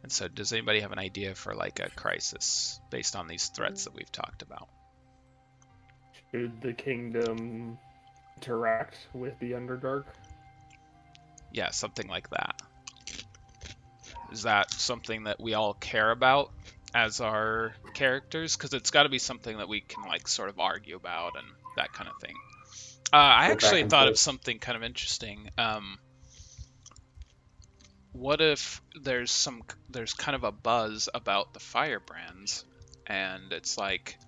And so does anybody have an idea for like a crisis based on these threats that we've talked about? Should the kingdom interact with the Underdark? Yeah, something like that. Is that something that we all care about as our characters? Because it's got to be something that we can like sort of argue about and that kind of thing. I actually thought of something kind of interesting. What if there's kind of a buzz about the Firebrands, and it's like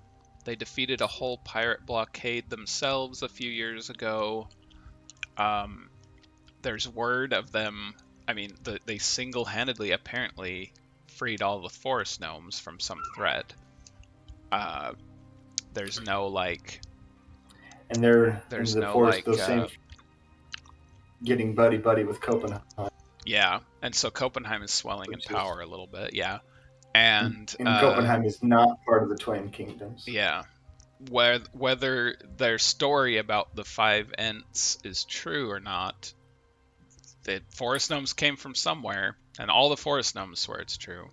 they defeated a whole pirate blockade themselves a few years ago. There's word of them. I mean, they single-handedly apparently freed all the forest gnomes from some threat. There's no like. And there's no forest, like same getting buddy with Copenhagen. Yeah, and so Copenhagen is swelling in power a little bit. Yeah, and Copenhagen is not part of the Twain Kingdoms. Yeah, whether their story about the five Ents is true or not, the forest gnomes came from somewhere, and all the forest gnomes swear it's true.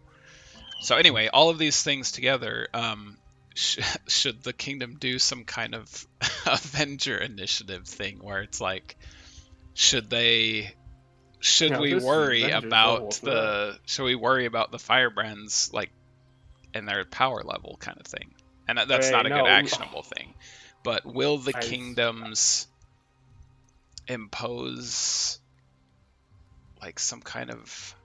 So anyway, all of these things together. Should the kingdom do some kind of Avenger initiative thing where it's like, should we worry about the Firebrands like and their power level kind of thing. And that's not a good actionable thing. But will the kingdoms impose like some kind of,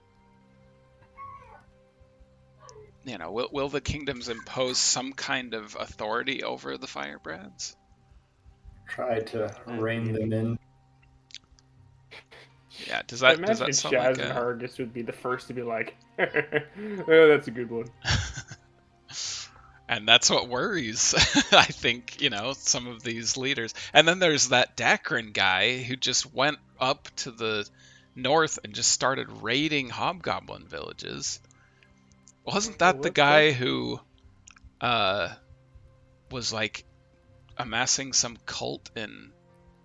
will the kingdoms impose some kind of authority over the Firebrands? Try to rein them in. Yeah, does that sound Shaz like and Hargis would be the first to be like, oh, that's a good one. And that's what worries, I think, some of these leaders. And then there's that Dakrin guy who just went up to the north and just started raiding hobgoblin villages. Wasn't that the guy who was like amassing some cult in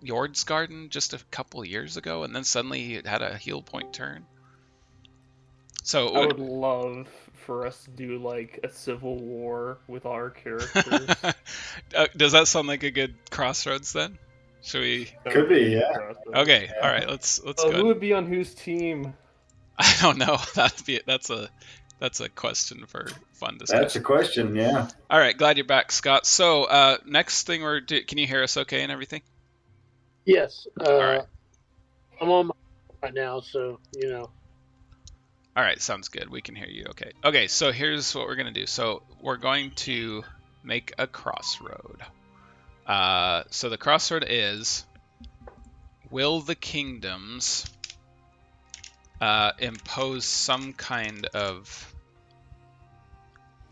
Jordsgarden just a couple years ago, and then suddenly he had a heel point turn? So I would love for us to do like a civil war with our characters. Does that sound like a good crossroads then? Should we? Could be, yeah. Okay, Yeah. all right. Let's go. Who would be on whose team? I don't know. That's a question for fun discussion. That's a question, yeah. All right, glad you're back, Scott. So next thing can you hear us okay and everything? Yes. All right. I'm on my right now, so All right, sounds good. We can hear you okay. Okay, so here's what we're going to do. So we're going to make a crossroad. So the crossroad is, will the kingdoms impose some kind of...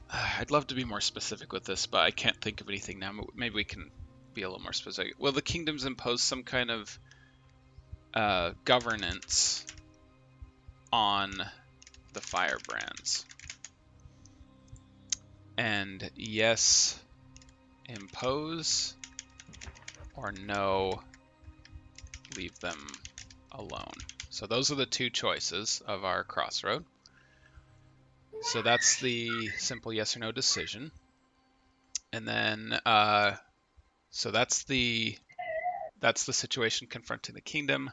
I'd love to be more specific with this, but I can't think of anything now. Maybe we can be a little more specific. Will the kingdoms impose some kind of governance on the Firebrands? And yes, impose, or no, leave them alone. So those are the two choices of our crossroad. So that's the simple yes or no decision. And then so that's the situation confronting the kingdom.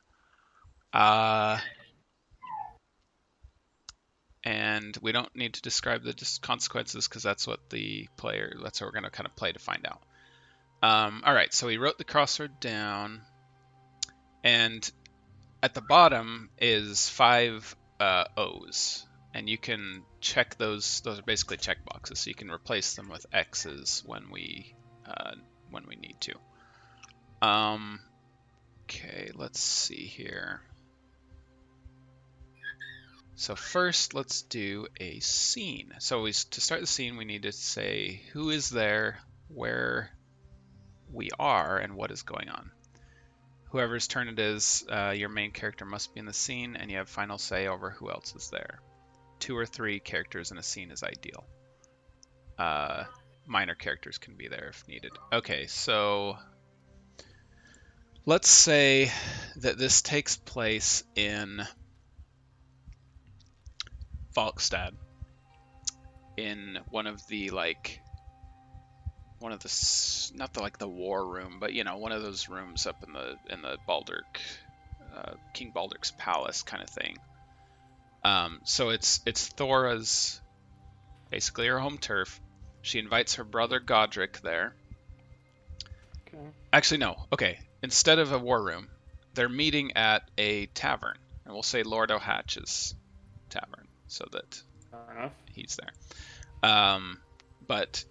And we don't need to describe the consequences because that's what we're going to kind of play to find out. All right, so we wrote the crossroad down, and at the bottom is 5 O's, and you can check those. Those are basically check boxes, so you can replace them with X's when we need to. Okay, let's see here. So first, let's do a scene. So to start the scene, we need to say who is there, where we are, and what is going on. Whoever's turn it is, your main character must be in the scene, and you have final say over who else is there. 2 or 3 characters in a scene is ideal. Minor characters can be there if needed. Okay, so let's say that this takes place in Valkstad, in one of the not the war room, but one of those rooms up in the Baldurk, King Baldurk's palace kind of thing. So it's Thora's, basically her home turf. She invites her brother Godric there. Okay. Actually, no. Okay, instead of a war room, they're meeting at a tavern, and we'll say Lord O'Hatch's tavern, so that he's there. But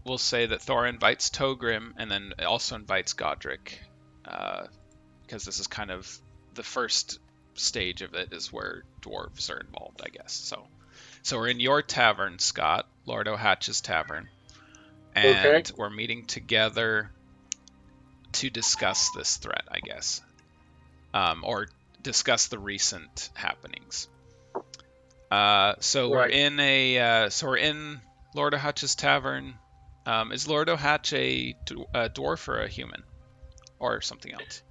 we'll say that Thora invites Togrim, and then also invites Godric, because this is kind of the first stage of it, is where dwarves are involved, I guess. So we're in your tavern, Scott, Lord O'Hatch's tavern, and we're meeting together to discuss this threat, I guess, or discuss the recent happenings. So we're in Lord O'Hatch's tavern. Is Lord O'Hatch a dwarf or a human, or something else?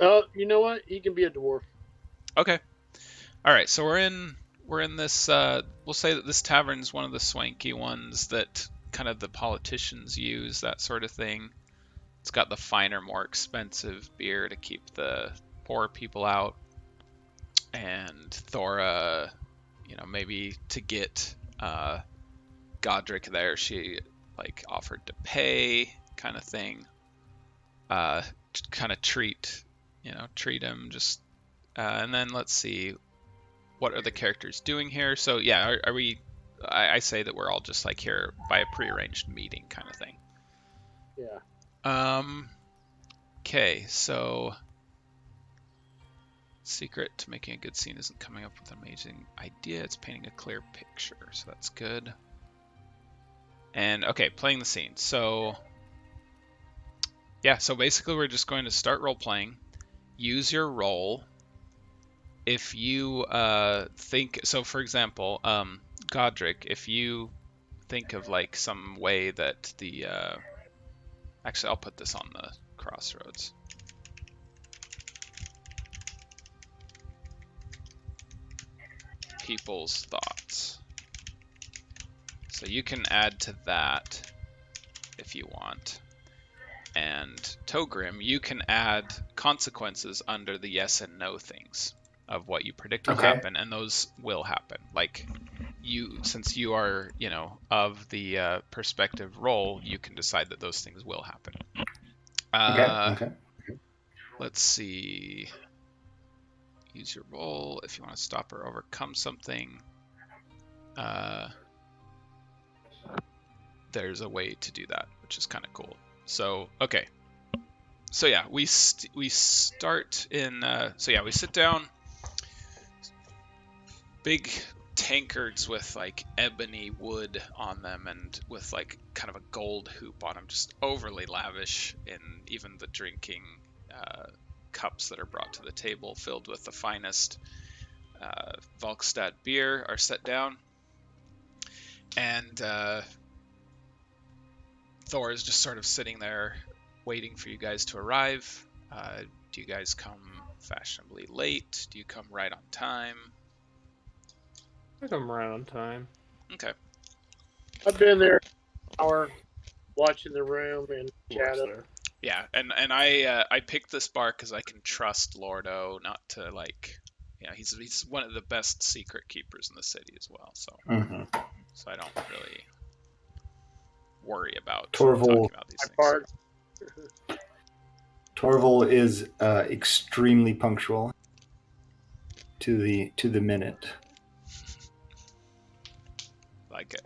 You know what? He can be a dwarf. Okay. All right. So we're in this. We'll say that this tavern's one of the swanky ones that kind of the politicians use, that sort of thing. It's got the finer, more expensive beer to keep the poor people out, and Thora, maybe to get Godric there, she like offered to pay, kind of thing. Kind of treat him just. And then let's see, what are the characters doing here? So yeah, are we? I say that we're all just like here by a prearranged meeting kind of thing. Yeah. Okay, so secret to making a good scene isn't coming up with an amazing idea. It's painting a clear picture, so that's good. And okay, playing the scene. So yeah, so basically we're just going to start role playing. Use your role. If you think so, for example, Godric, if you think of like some way that the actually I'll put this on the crossroads. People's thoughts. So you can add to that if you want. And Togrim, you can add consequences under the yes and no things of what you predict will happen, and those will happen. Like you, since you are, of the perspective role, you can decide that those things will happen. Okay. Let's see. Use your role if you want to stop or overcome something. There's a way to do that, which is kind of cool. So, okay. So yeah, we start in. We sit down. Big tankards with like ebony wood on them and with like kind of a gold hoop on them, just overly lavish in even the drinking cups that are brought to the table, filled with the finest Valkstad beer, are set down. And Thor is just sort of sitting there waiting for you guys to arrive. Do you guys come fashionably late? Do you come right on time? I come right on time. Okay. I've been there an hour watching the room and chatting. Yeah, and I picked this bar because I can trust Lordo not to like, he's one of the best secret keepers in the city as well. So so I don't really worry about talking about these things. Torval is extremely punctual to the minute. Like it.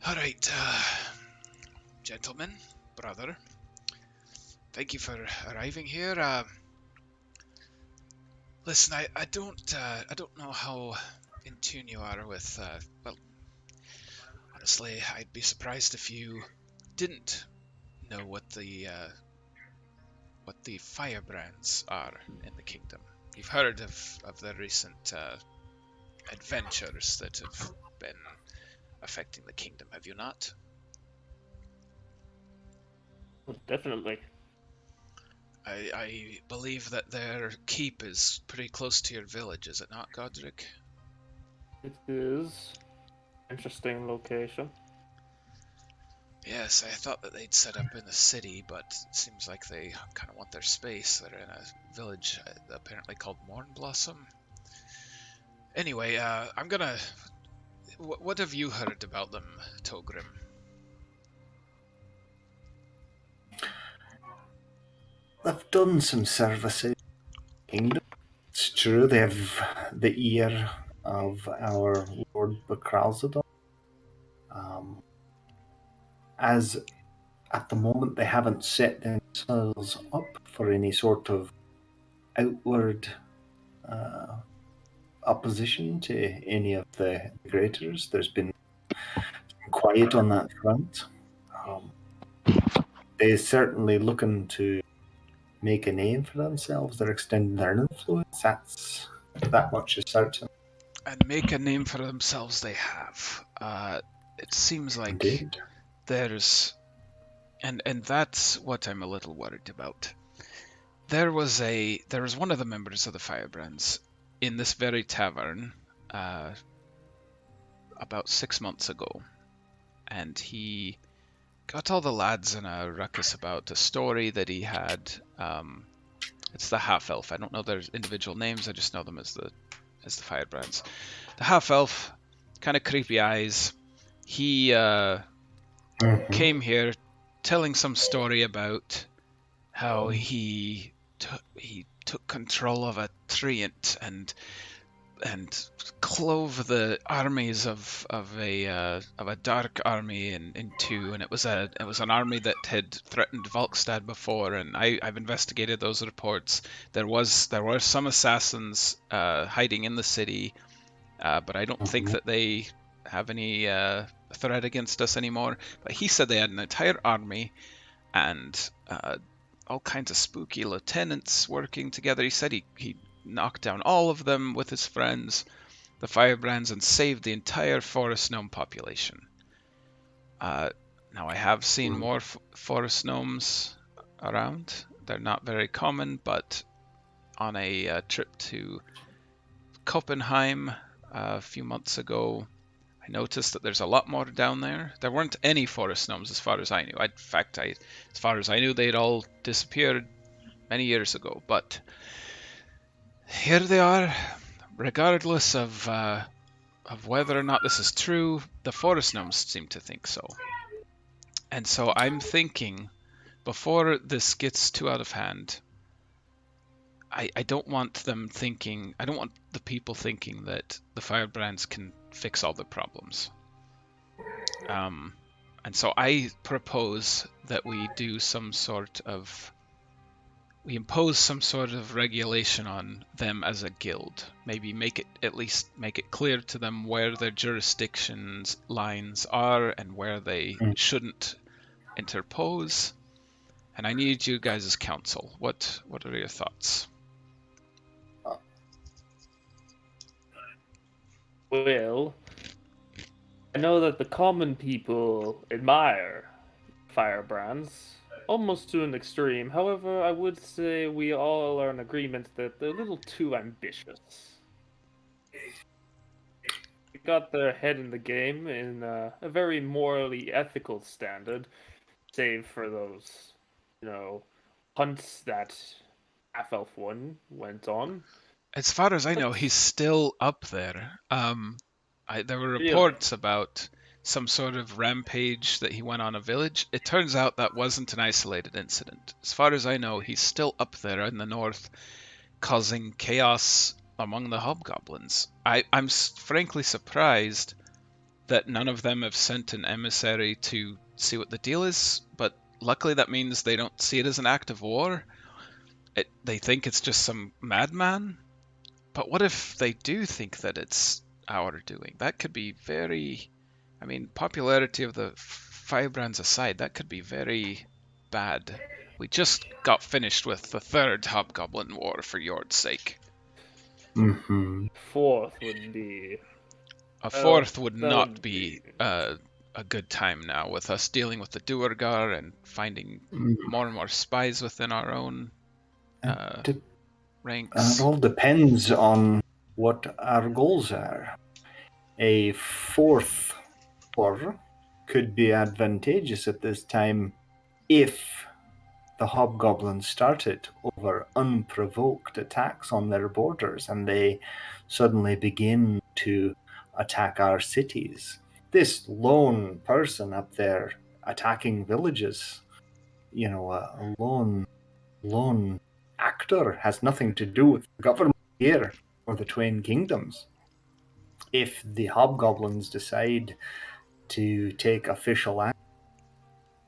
All right, gentlemen, brother. Thank you for arriving here. Listen, I don't know how in tune you are with. Well, honestly, I'd be surprised if you didn't know what the Firebrands are in the kingdom. You've heard of the recent adventures that have been affecting the kingdom, have you not? Well, definitely. I believe that their keep is pretty close to your village, is it not, Godric? It is. Interesting location. Yes, I thought that they'd set up in the city, but it seems like they kind of want their space. They're in a village apparently called Mornblossom. Anyway, I'm gonna... What have you heard about them, Togrim? They've done some services. Kingdom. It's true, they have the ear of our Lord Bakralzadon. As at the moment they haven't set themselves up for any sort of outward opposition to any of the graders. There's been quiet on that front. They're certainly looking to make a name for themselves. They're extending their influence. That much is certain. And make a name for themselves they have. It seems like Indeed. there's... And that's what I'm a little worried about. There was one of the members of the Firebrands in this very tavern about 6 months ago, and he got all the lads in a ruckus about a story that he had. It's the half-elf. I don't know their individual names. I just know them as the Firebrands. The half-elf kind of creepy eyes. He came here telling some story about how he took control of a treant and clove the armies of a dark army in two, and it was an army that had threatened Valkstad before, and I've investigated those reports. There were some assassins hiding in the city, but I don't think that they have any threat against us anymore. But he said they had an entire army and all kinds of spooky lieutenants working together. He said he knocked down all of them with his friends, the Firebrands, and saved the entire forest gnome population. Now, I have seen more forest gnomes around. They're not very common, but on a trip to Copenhagen a few months ago, I noticed that there's a lot more down there. There weren't any forest gnomes as far as I knew. In fact, as far as I knew, they'd all disappeared many years ago, but here they are, regardless of whether or not this is true. The forest gnomes seem to think so. And so I'm thinking, before this gets too out of hand, I don't want them thinking, I don't want the people thinking that the Firebrands can fix all the problems. And so I propose that we impose some sort of regulation on them as a guild. Maybe at least make it clear to them where their jurisdictions lines are and where they shouldn't interpose. And I need you guys as counsel. What are your thoughts? Well, I know that the common people admire Firebrands, almost to an extreme. However, I would say we all are in agreement that they're a little too ambitious. They got their head in the game in a very morally ethical standard, save for those, hunts that Half-Elf one went on. As far as I know, he's still up there. There were reports about some sort of rampage that he went on a village. It turns out that wasn't an isolated incident. As far as I know, he's still up there in the north, causing chaos among the hobgoblins. I'm frankly surprised that none of them have sent an emissary to see what the deal is, but luckily that means they don't see it as an act of war. They think it's just some madman. But what if they do think that it's our doing? That could be very... popularity of the Firebrands aside, that could be very bad. We just got finished with the third Hobgoblin War, for Yord's sake. Mm-hmm. Fourth would be... A fourth would not be a good time now, with us dealing with the Duergar and finding more and more spies within our own ranks. It all depends on what our goals are. A fourth war could be advantageous at this time if the hobgoblins started over unprovoked attacks on their borders and they suddenly begin to attack our cities. This lone person up there attacking villages, a lone actor, has nothing to do with the government here or the Twain Kingdoms. If the hobgoblins decide to take official action,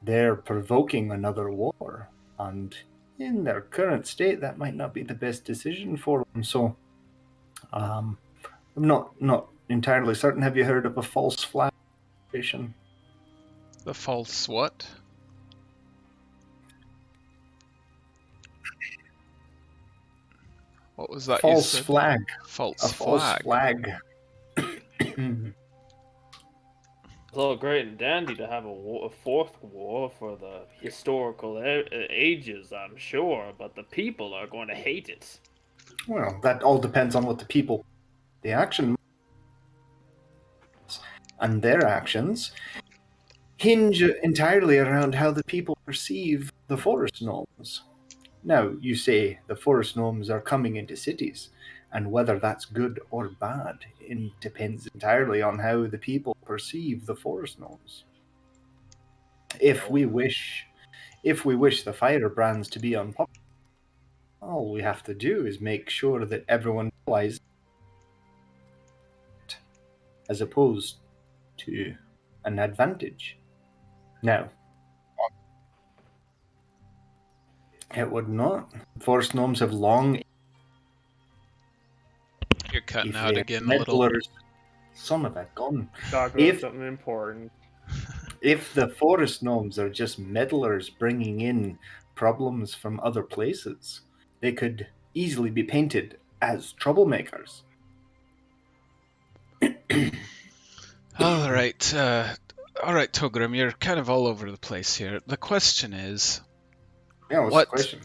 they're provoking another war, and in their current state, that might not be the best decision for them. So, I'm not entirely certain. Have you heard of a false flag operation? The false what? What was that? False flag. False a false flag. It's all great and dandy to have a fourth war for the historical ages, I'm sure, but the people are going to hate it. Well, that all depends on what the people... The action... And their actions hinge entirely around how the people perceive the forest gnomes. Now, you say the forest gnomes are coming into cities, And whether that's good or bad, it depends entirely on how the people perceive the forest gnomes. If we wish the Firebrands to be unpopular, all we have to do is make sure that everyone realizes, as opposed to an advantage. Now, it would not. Forest gnomes have long. You're cutting If out they again have a little. meddlers, son of a gun. Talk about If something important. if the forest gnomes are just meddlers bringing in problems from other places, they could easily be painted as troublemakers. All right, Togrim, you're kind of all over the place here. The question is, Yeah, what's the question?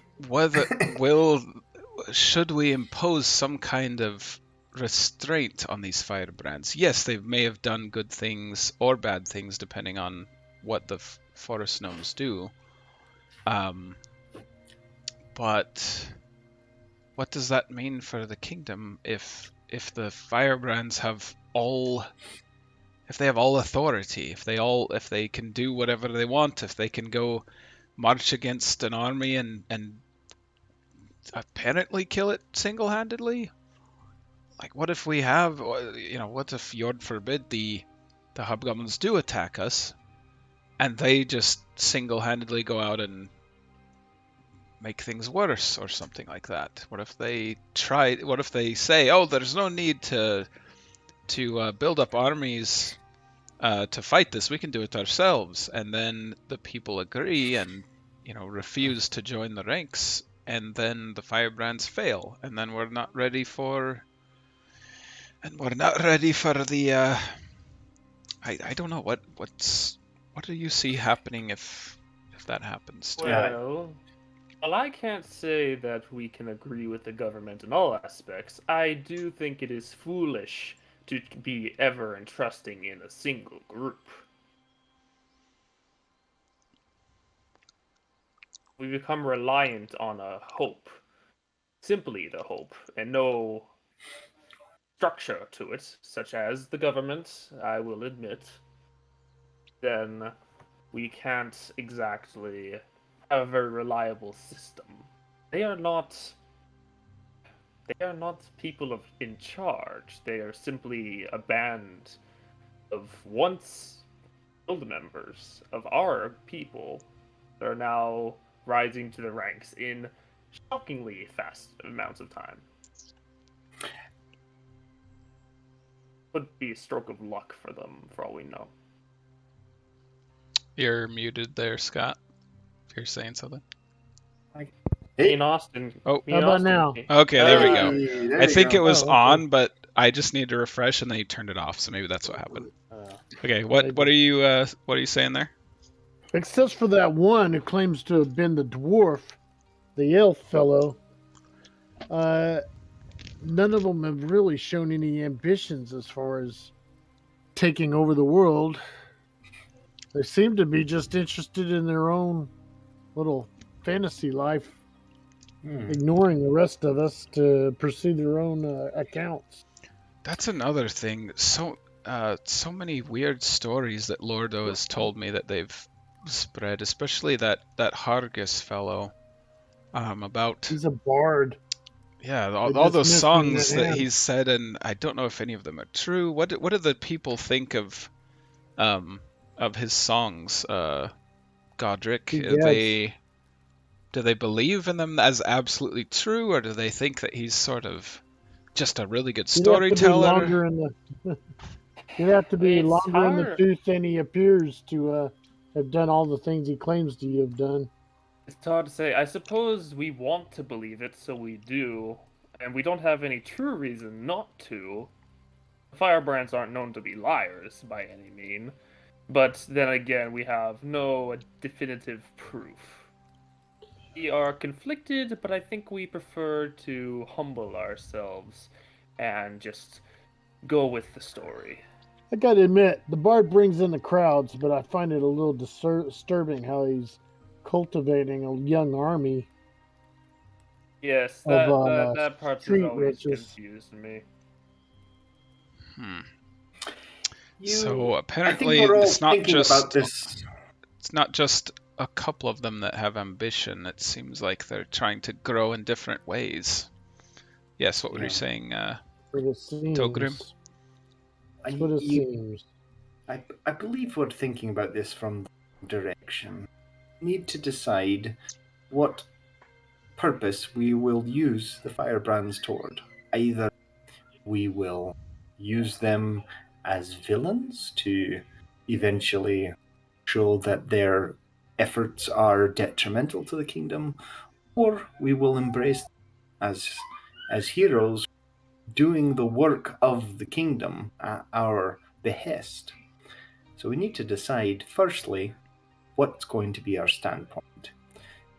should we impose some kind of restraint on these firebrands? Yes, they may have done good things or bad things depending on what the forest gnomes do. But what does that mean for the kingdom if the firebrands have all authority, if they can do whatever they want, if they can go march against an army and apparently kill it single-handedly? Like, what if we have, what if, Lord forbid, the hobgoblins do attack us, and they just single-handedly go out and make things worse or something like that? What if they say, oh, there's no need to build up armies to fight this, we can do it ourselves, and then the people agree and refuse to join the ranks, and then the firebrands fail, and then we're not ready for the I don't know what do you see happening if that happens to Well, I can't say that we can agree with the government in all aspects. I do think it is foolish to be ever entrusting in a single group. We become reliant on a hope, simply the hope, and no structure to it, such as the government, I will admit. Then we can't exactly have a very reliable system. They are not people in charge. They are simply a band of once guild members of our people that are now rising to the ranks in shockingly fast amounts of time. Would be a stroke of luck for them, for all we know. You're muted there, Scott. If you're saying something. Hey, in Austin. Oh, how about now? Okay, there we go. There I think it was okay. on, but I just need to refresh, and then you turned it off. So maybe that's what happened. Okay, what are you saying there? Except for that one who claims to have been the dwarf, the elf fellow, none of them have really shown any ambitions as far as taking over the world. They seem to be just interested in their own little fantasy life, ignoring the rest of us to pursue their own accounts. That's another thing. So many weird stories that Lordo has told me that they've spread, especially that Hargis fellow. About he's a bard. Yeah, all those songs that he's said, and I don't know if any of them are true. What do the people think of his songs, Godric? Do they believe in them as absolutely true, or do they think that he's sort of just a really good storyteller? He'd have to be longer in the tooth than he appears to have done all the things he claims to have done. It's hard to say. I suppose we want to believe it, so we do, and we don't have any true reason not to. Firebrands aren't known to be liars by any mean, but then again, we have no definitive proof. We are conflicted, but I think we prefer to humble ourselves and just go with the story. I gotta admit, the bard brings in the crowds, but I find it a little disturbing how he's cultivating a young army. Yes, of that part's has street always riches. confused me. So I think apparently we're all it's not thinking about just this. a couple of them that have ambition. It seems like they're trying to grow in different ways. Yes, what were you Yeah. saying, What it seems. Togrim? That's what it seems. I believe we're thinking about this from the direction. We need to decide what purpose we will use the Firebrands toward. Either we will use them as villains to eventually show that their efforts are detrimental to the kingdom, or we will embrace them as heroes doing the work of the kingdom at our behest. So we need to decide, firstly, what's going to be our standpoint.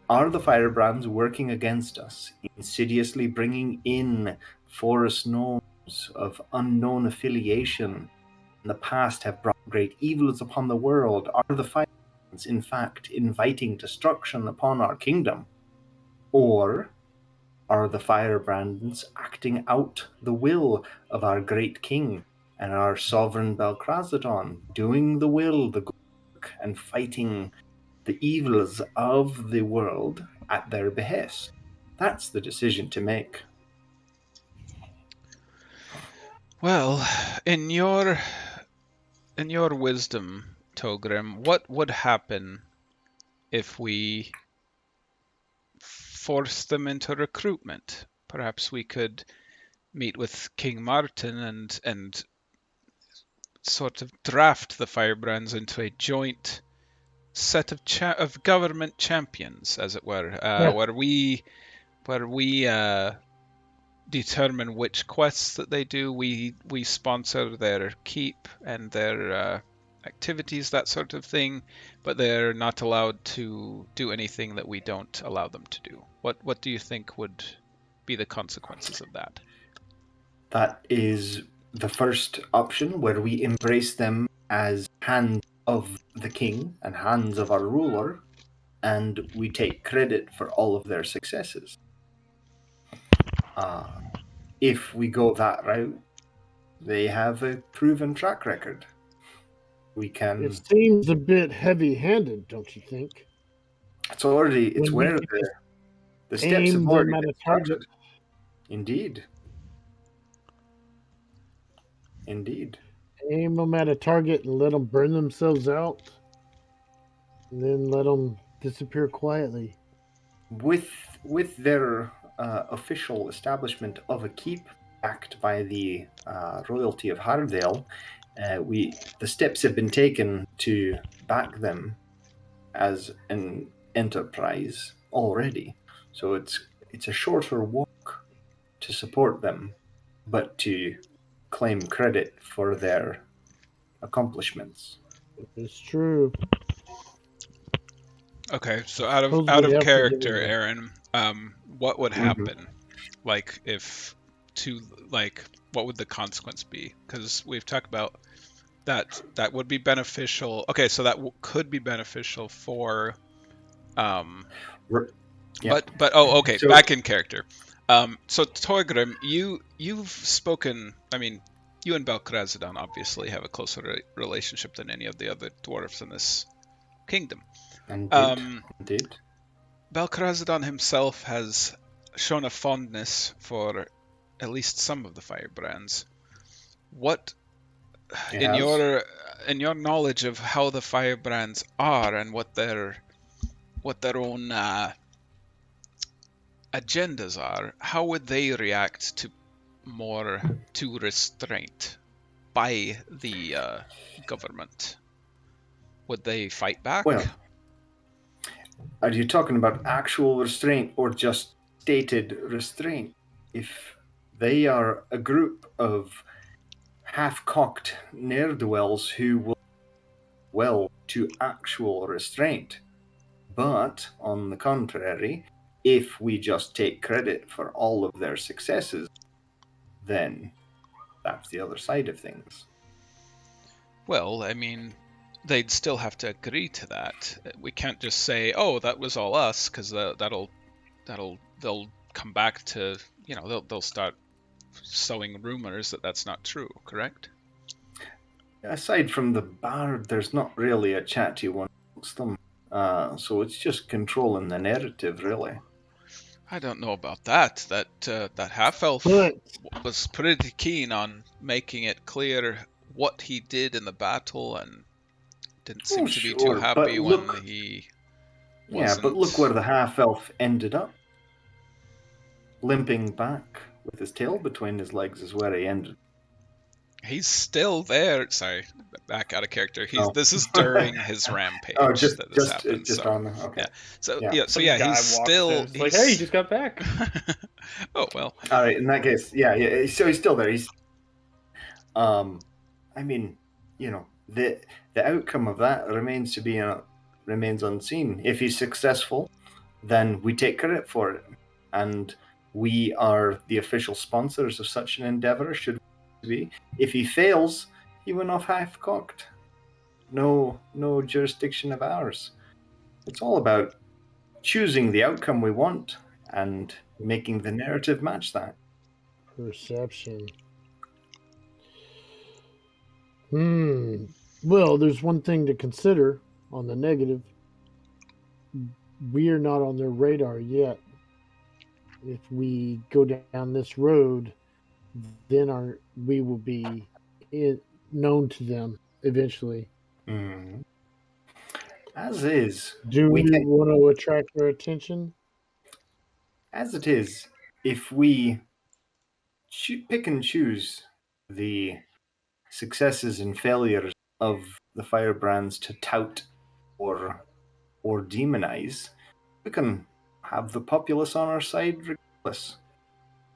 Are the Firebrands working against us, insidiously bringing in forest gnomes of unknown affiliation in the past have brought great evils upon the world? Are the Firebrands, in fact, inviting destruction upon our kingdom? Or are the Firebrands acting out the will of our great king and our sovereign Valkstad, doing the will, the good work, and fighting the evils of the world at their behest? That's the decision to make. Well, in your wisdom, Togrim, what would happen if we forced them into recruitment? Perhaps we could meet with King Martin and sort of draft the Firebrands into a joint set of government champions, as it were, where we determine which quests that they do. We sponsor their keep and their activities, that sort of thing, but they're not allowed to do anything that we don't allow them to do. What do you think would be the consequences of that? That is the first option, where we embrace them as hands of the king and hands of our ruler, and we take credit for all of their successes. If we go that route, they have a proven track record. We can. It seems a bit heavy-handed, don't you think? It's When where you the steps have aim already them at been a target. started. Indeed. Aim them at a target and let them burn themselves out, and then let them disappear quietly. With their official establishment of a keep backed by the royalty of Hardale, the steps have been taken to back them as an enterprise already. So it's a shorter walk to support them, but to claim credit for their accomplishments. It's true. Okay, so Suppose out we of have to character, give it Aaron, what would Mhm. happen? Like what would the consequence be? Because we've talked about that would be beneficial. Okay, so that could be beneficial for, Yeah. but okay, So- back in character. So Torgrim, you've spoken. I mean, you and Valkstad obviously have a closer relationship than any of the other dwarves in this kingdom. Indeed. Valkstad himself has shown a fondness for at least some of the Firebrands. What It in has. your knowledge of how the Firebrands are and what their own agendas are, how would they react to restraint by the government? Would they fight back? Well, are you talking about actual restraint or just stated restraint? If they are a group of half-cocked ne'er-do-wells who will well to actual restraint, but on the contrary, if we just take credit for all of their successes, then that's the other side of things. Well, I mean, they'd still have to agree to that. We can't just say, "Oh, that was all us," because they'll come back to, they'll start sowing rumors that that's not true, correct? Aside from the bard, there's not really a chatty one amongst them. So it's just controlling the narrative, really. I don't know about that. That half-elf But was pretty keen on making it clear what he did in the battle, and didn't seem to be too Sure, happy but when look, he yeah, wasn't. but look where the half-elf ended up. Limping back with his tail between his legs is where he ended. He's still there. Sorry, back out of character. Oh. This is during his rampage Oh, just that this just happened. just So on. Okay. yeah, so Yeah. yeah, Some he's guy still. walks in, it's like, hey, you just got back. Oh well. All right. In that case, yeah. So he's still there. He's. I mean, the outcome of that remains unseen. If he's successful, then we take credit for it, and we are the official sponsors of such an endeavor. Should we be? If he fails, he went off half-cocked. No jurisdiction of ours. It's all about choosing the outcome we want and making the narrative match that. perception. Well, there's one thing to consider on the negative. We are not on their radar yet. If we go down this road, then we will be known to them eventually. Mm. As is, Do we think, want to attract their attention? as it is, if we pick and choose the successes and failures of the Firebrands to tout or demonize, we can have the populace on our side regardless.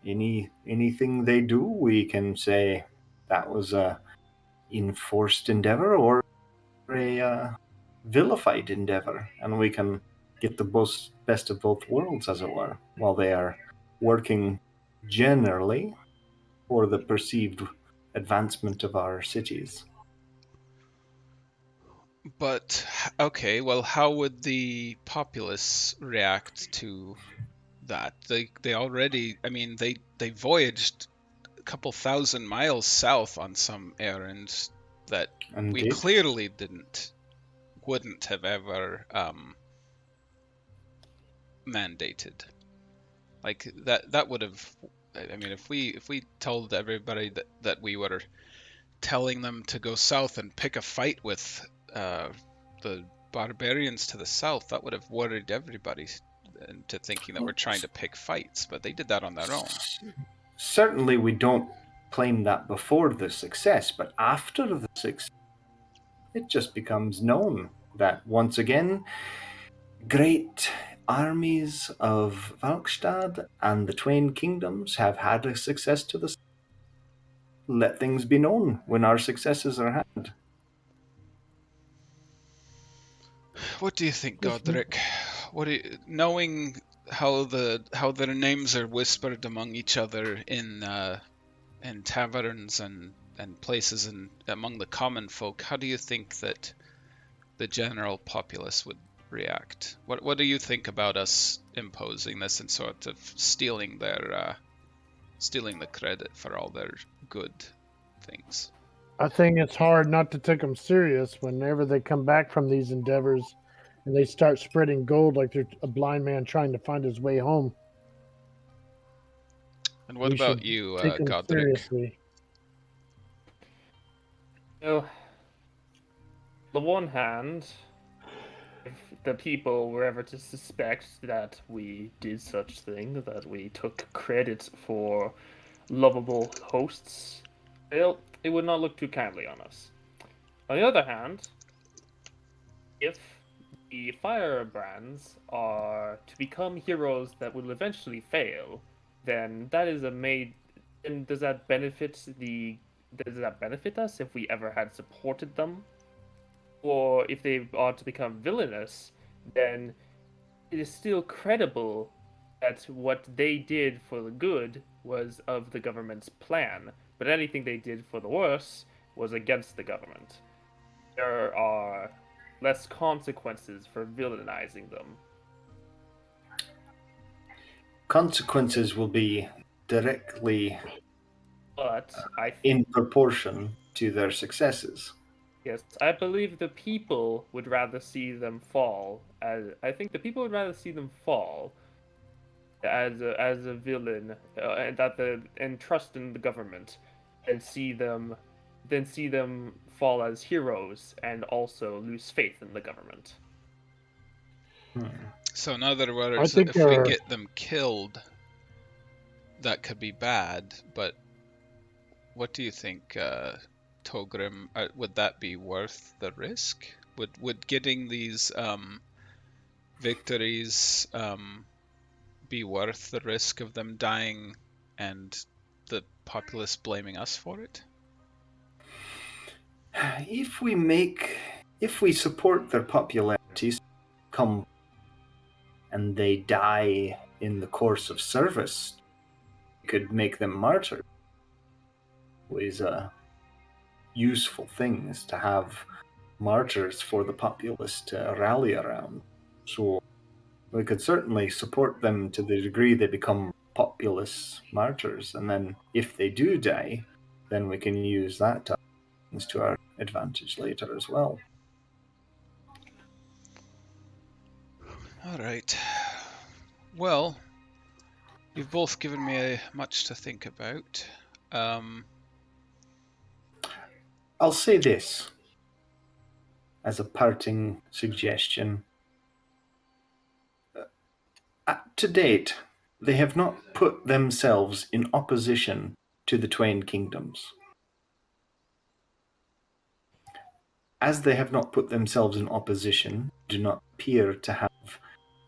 Anything they do, we can say that was a enforced endeavor or a vilified endeavor, and we can get the best of both worlds, as it were, while they are working generally for the perceived advancement of our cities. But okay, well, how would the populace react to that? They already, I mean, they voyaged a couple thousand miles south on some errands that we Indeed. clearly wouldn't have ever mandated. Like that would have, I mean, if we told everybody that we were telling them to go south and pick a fight with the barbarians to the south, that would have worried everybody into thinking that we're trying to pick fights, but they did that on their own. Certainly, we don't claim that before the success, but after the success, it just becomes known that once again, great armies of Valkstad and the Twain Kingdoms have had a success to the south. Let things be known when our successes are had. What do you think, Godric? Knowing how their names are whispered among each other in taverns and places and among the common folk, how do you think that the general populace would react? What do you think about us imposing this and sort of stealing the credit for all their good things? I think it's hard not to take them serious whenever they come back from these endeavors and they start spreading gold like they're a blind man trying to find his way home. And what about you, Godric? Seriously. On the one hand, if the people were ever to suspect that we did such thing, that we took credit for lovable hosts, well, it would not look too kindly on us. On the other hand, if the Firebrands are to become heroes that will eventually fail, then that is and does that benefit us if we ever had supported them? Or if they are to become villainous, then it is still credible that what they did for the good was of the government's plan, but anything they did for the worse was against the government. There are less consequences for villainizing them. consequences will be directly But in proportion to their successes. yes, I believe the people would rather see them fall. I think the people would rather see them fall as a villain, and trust in the government, and see them fall as heroes and also lose faith in the government. So in other words, I think if we get them killed, that could be bad. But what do you think, Togrim? Would that be worth the risk? Would getting these victories be worth the risk of them dying and the populace blaming us for it? If we support their popularities come and they die in the course of service, we could make them martyrs. Always useful things to have martyrs for the populace to rally around. So we could certainly support them to the degree they become populous martyrs, and then if they do die, then we can use that to our advantage later as well. All right. Well, you've both given me much to think about. I'll say this as a parting suggestion. To date, they have not put themselves in opposition to the Twain Kingdoms. As they have not put themselves in opposition, do not appear to have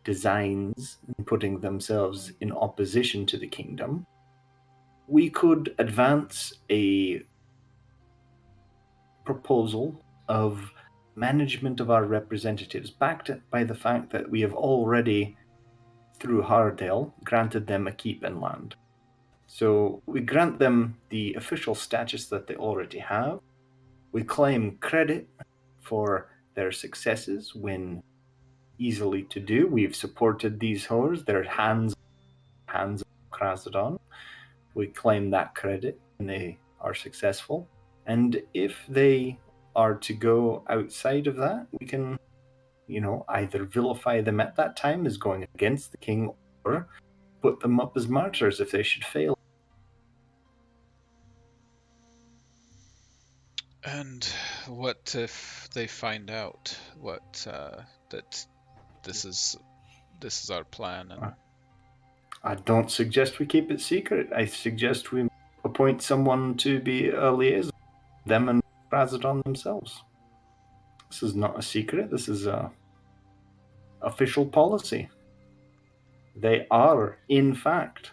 designs in putting themselves in opposition to the kingdom, we could advance a proposal of management of our representatives, backed by the fact that we have already, through Hardale, granted them a keep in land. So we grant them the official status that they already have. We claim credit for their successes when easily to do. We've supported these whores, their hands of Krasadon. We claim that credit when they are successful. And if they are to go outside of that, we can, either vilify them at that time as going against the king, or put them up as martyrs if they should fail. And what if they find out that this is our plan? And I don't suggest we keep it secret. I suggest we appoint someone to be a liaison, them and Razadon themselves. This is not a secret. This is a official policy. They are, in fact,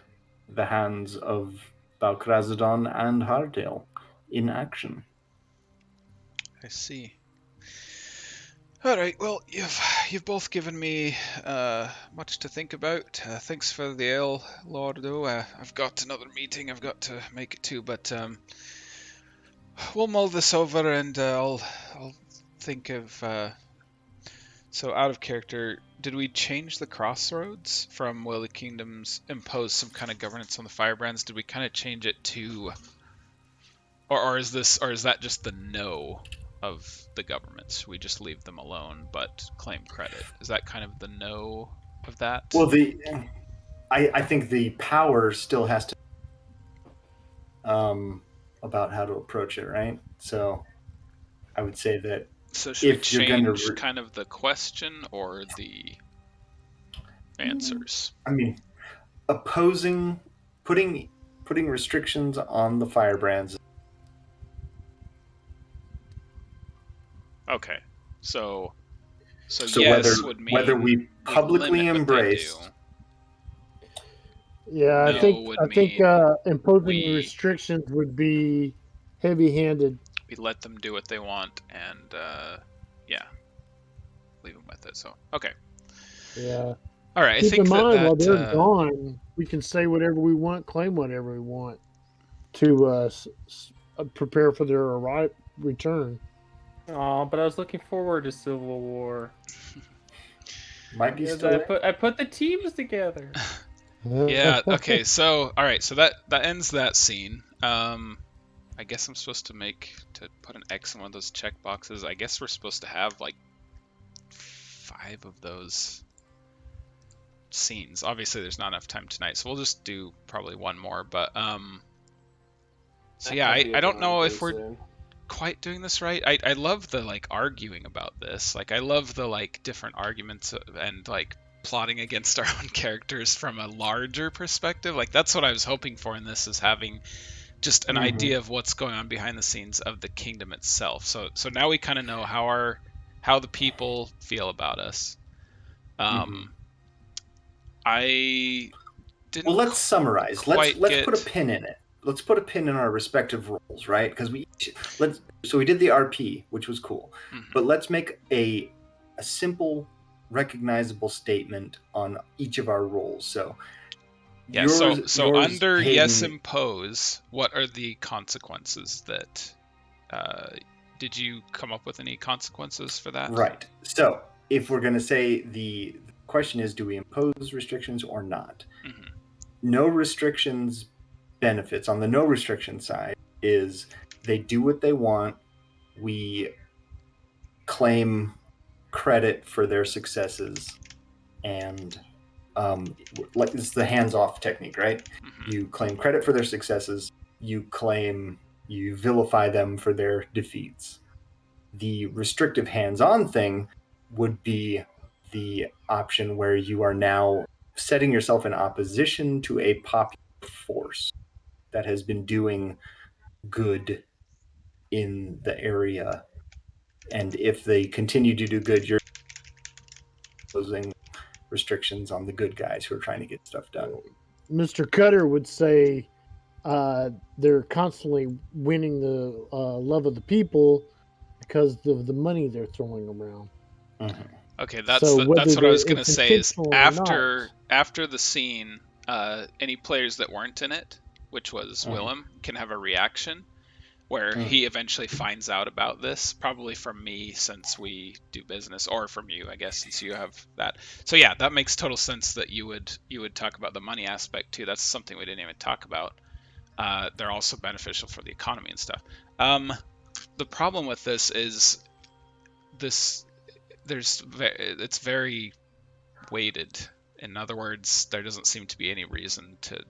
the hands of Valkrazadon and Hardale in action. I see. All right. Well, you've both given me much to think about. Thanks for the ale, Lordo. I've got another meeting I've got to make it to, but we'll mull this over, and I'll think of. So, out of character, did we change the crossroads from will the kingdoms impose some kind of governance on the Firebrands? Did we kind of change it to, or is that just the no of the governments? We just leave them alone but claim credit. Is that kind of the no of that? Well, I think the power still has to about how to approach it, right? So I would say that so should we if you're change gonna kind of the question or the answers? I mean, putting restrictions on the Firebrands. Okay, so yes would mean whether we publicly limit what they embrace. do. Yeah, No I think would imposing we- restrictions would be heavy-handed. We let them do what they want, and leave them with it. So okay, Yeah. all right. Keep I think in mind, while that they're gone, we can say whatever we want, claim whatever we want to prepare for their return. Oh, but I was looking forward to Civil War. Might be Because still. I put the teams together. Yeah. Okay. So, all right. So that ends that scene. I guess I'm supposed to put an X in one of those check boxes. I guess we're supposed to have like 5 of those scenes. Obviously, there's not enough time tonight, so we'll just do probably one more. But so yeah, I don't know if we're quite doing this right. I love the like arguing about this. Like I love the like different arguments and like plotting against our own characters from a larger perspective. Like that's what I was hoping for in this, is having just an idea of what's going on behind the scenes of the kingdom itself. So now we kind of know how the people feel about us. I didn't. Well, let's summarize. Let's get... put a pin in it. Let's put a pin in our respective roles, right? Because so we did the RP, which was cool, but let's make a simple, recognizable statement on each of our roles. So yeah, yours, so under Hayden, yes impose, what are the consequences that did you come up with any consequences for that? Right. So if we're going to say the question is, do we impose restrictions or not? No restrictions benefits on the no restriction side is they do what they want. We claim credit for their successes, and like it's the hands-off technique, right? You claim credit for their successes. You vilify them for their defeats. The restrictive hands-on thing would be the option where you are now setting yourself in opposition to a popular force that has been doing good in the area. And if they continue to do good, you're imposing restrictions on the good guys who are trying to get stuff done. Mr. Cutter would say they're constantly winning the love of the people because of the money they're throwing around. Okay, that's what I was going to say is after the scene, any players that weren't in it, which was Willem, can have a reaction where he eventually finds out about this, probably from me since we do business, or from you, I guess, since you have that. So yeah, that makes total sense that you would talk about the money aspect too. That's something we didn't even talk about. They're also beneficial for the economy and stuff. The problem with this is it's very weighted. In other words, there doesn't seem to be any reason to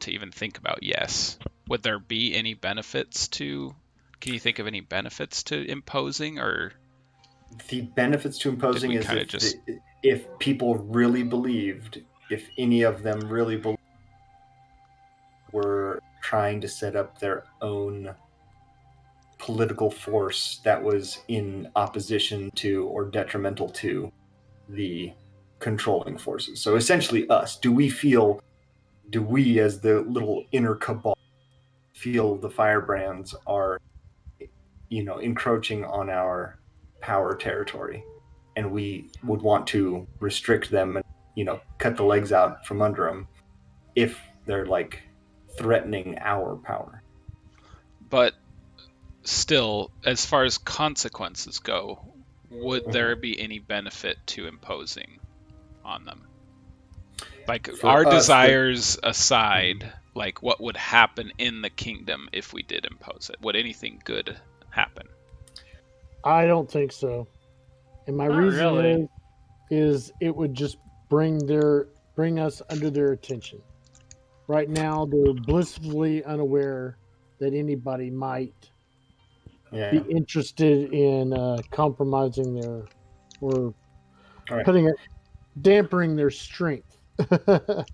even think about yes. Would there be any benefits to? Can you think of any benefits to imposing, or the benefits to imposing is if people really believed, if any of them really believed, were trying to set up their own political force that was in opposition to or detrimental to the controlling forces. So essentially us. Do we as the little inner cabal feel the Firebrands are encroaching on our power territory, and we would want to restrict them and cut the legs out from under them if they're like threatening our power? But still, as far as consequences go, would there be any benefit to imposing on them? Like for our desires aside, like what would happen in the kingdom if we did impose it? Would anything good happen? I don't think so. And my reason is it would just bring us under their attention. Right now, they're blissfully unaware that anybody might be interested in compromising or dampering their strength. The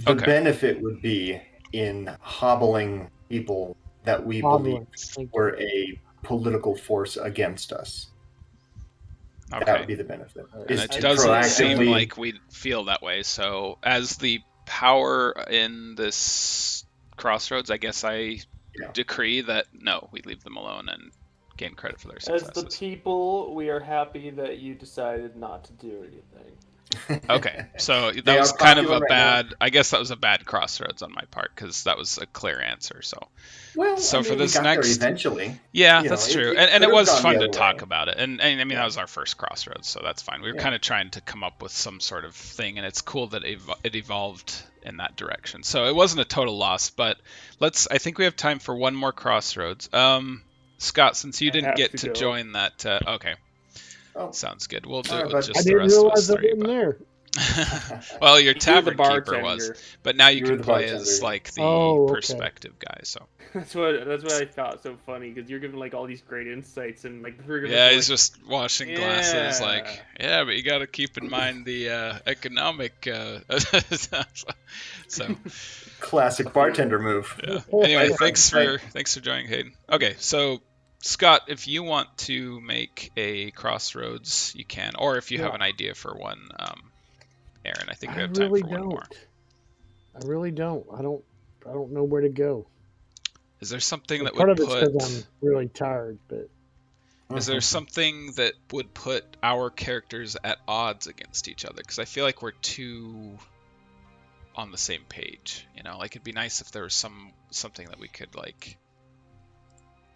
benefit would be in hobbling people that we believe were a political force against us. Okay. That would be the benefit. And it doesn't seem like we feel that way. So as the power in this crossroads, I guess I decree that no, we leave them alone and gain credit for their successes. As the people, we are happy that you decided not to do anything. Okay, so that They was are kind of a popular right now. bad. I guess that was a bad crossroads on my part because that was a clear answer. So, Well, I for mean, we this got there next, eventually. yeah, You know, that's true, it and could it have was gone the fun to other talk way. about it. And I mean, Yeah. that was our first crossroads, so that's fine. We were Yeah. kind of trying to come up with some sort of thing, and it's cool that it evolved in that direction. So it wasn't a total loss, but I think we have time for one more crossroads. Scott, since you I didn't have get to to go. join that, okay, Oh, sounds good. We'll do all it right, with bud. I just the didn't rest of us realize I three. wasn't there. Well, you're You're the tavern keeper bartender. but now you You're can the play bartender, as yeah. like the Oh, okay. perspective guy. So That's what I thought so funny because you're giving like all these great insights and like the three of us yeah, are he's like, just washing glasses. Like, yeah. yeah, but you got to keep in mind the economic. So Classic bartender move. yeah. Anyway, Right, thanks right. for joining, Hayden. Okay, so Scott, if you want to make a crossroads, you can, or if you have Yeah. an idea for one, Aaron, I think we I have time really for one more. I really don't. I don't know where to go. Is there something that Part would of it's put? because I'm really tired, but Is there something that would put our characters at odds against each other? Because I feel like we're too on the same page. You know, like it'd be nice if there was something that we could like,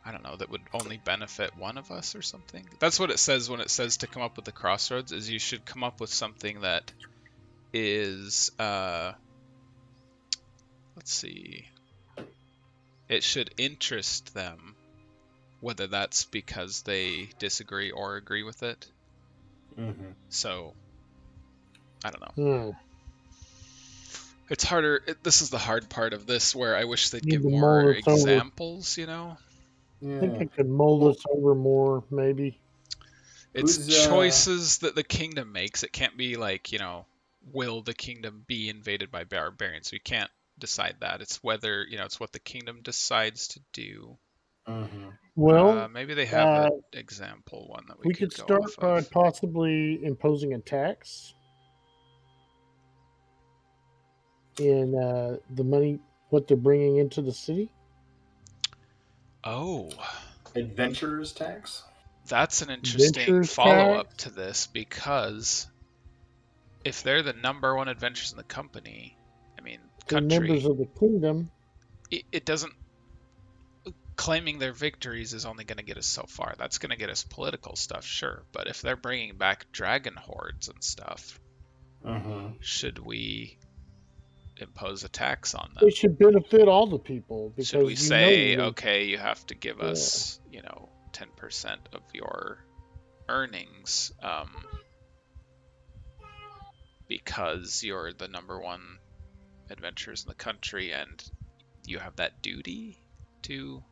I don't know, that would only benefit one of us or something. That's what it says when it says to come up with the crossroads. Is you should come up with something that is, let's see, it should interest them. Whether that's because they disagree or agree with it. Mm-hmm. So, I don't know. Hmm. It's harder. This is the hard part of this, where I wish they'd Need give to more mull this over. examples. You know, I think I could mold this over more, maybe. it's Who's, choices that the kingdom makes. It can't be like, will the kingdom be invaded by barbarians? We can't decide that. It's whether, it's what the kingdom decides to do. Mm-hmm. Well, Maybe they have an example one that we could could go start off by of. possibly imposing a tax in the money, what they're bringing into the city. Oh, Adventurers tax? that's an interesting Adventurers follow-up tax? to this, because if they're the number one adventurers in the company, I mean, They're country, members of the kingdom. it doesn't, claiming their victories is only going to get us so far. That's going to get us political stuff, sure, but if they're bringing back dragon hordes and stuff, should we impose a tax on them? It should benefit all the people. Because should we say, okay, you have to give us, 10% of your earnings, because you're the number one adventurers in the country and you have that duty to...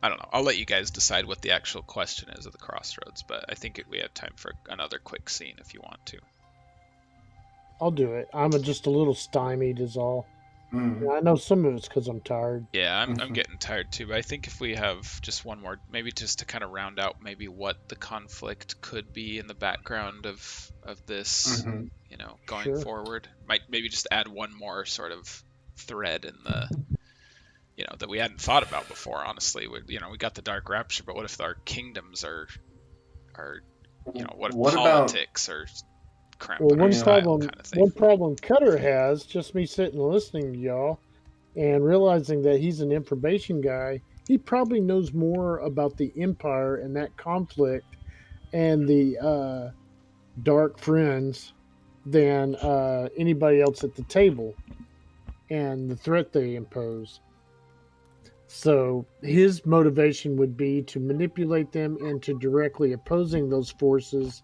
I don't know. I'll let you guys decide what the actual question is of the crossroads, but I think we have time for another quick scene if you want to. I'll do it. I'm just a little stymied is all. Mm-hmm. I know some of it's because I'm tired. Yeah, I'm getting tired too, but I think if we have just one more, maybe just to kind of round out maybe what the conflict could be in the background of this, going forward, might maybe just add one more sort of thread in the, that we hadn't thought about before, honestly. We got the Dark Rapture, but what if our kingdoms are what if politics or crap? Well, one kind of problem Cutter has, just me sitting and listening to y'all, and realizing that he's an information guy, he probably knows more about the Empire and that conflict and the Dark Friends than anybody else at the table and the threat they impose. So his motivation would be to manipulate them into directly opposing those forces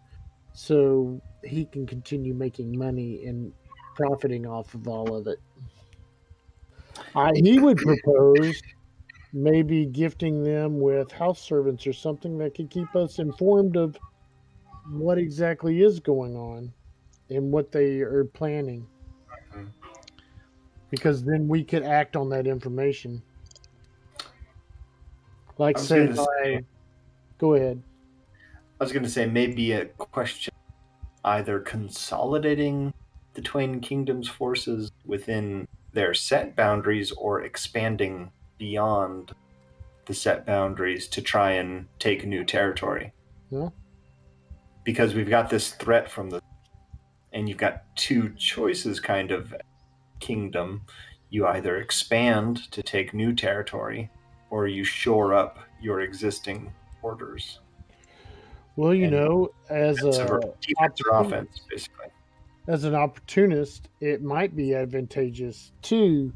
so he can continue making money and profiting off of all of it. He would propose maybe gifting them with house servants or something that could keep us informed of what exactly is going on and what they are planning. Because then we could act on that information. Like, say, go ahead. I was going to say maybe a question either consolidating the Twain Kingdoms forces within their set boundaries or expanding beyond the set boundaries to try and take new territory. Yeah. because we've got this threat from the, and you've got two choices kind of kingdom. You either expand to take new territory, or you shore up your existing borders. Well, you And know, as defense or offense, basically. As an opportunist, it might be advantageous to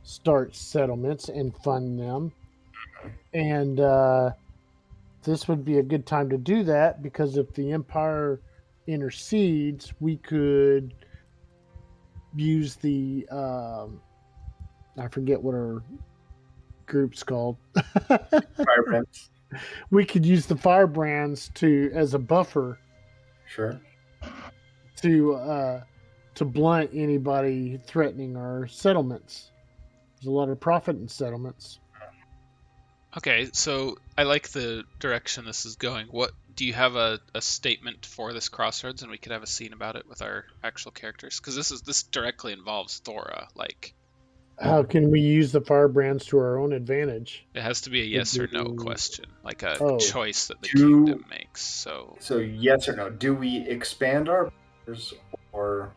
start settlements and fund them. And this would be a good time to do that, because if the Empire intercedes, we could use the I forget what our group's called. Firebrands. We could use the Firebrands as a buffer. Sure. To blunt anybody threatening our settlements. There's a lot of profit in settlements. Okay, so I like the direction this is going. What do you have a statement for this crossroads, and we could have a scene about it with our actual characters? Because this directly involves Thora. Like, how can we use the Firebrands to our own advantage? it has to be a yes or no question, like a choice that the kingdom makes. So yes or no. Do we expand our borders, or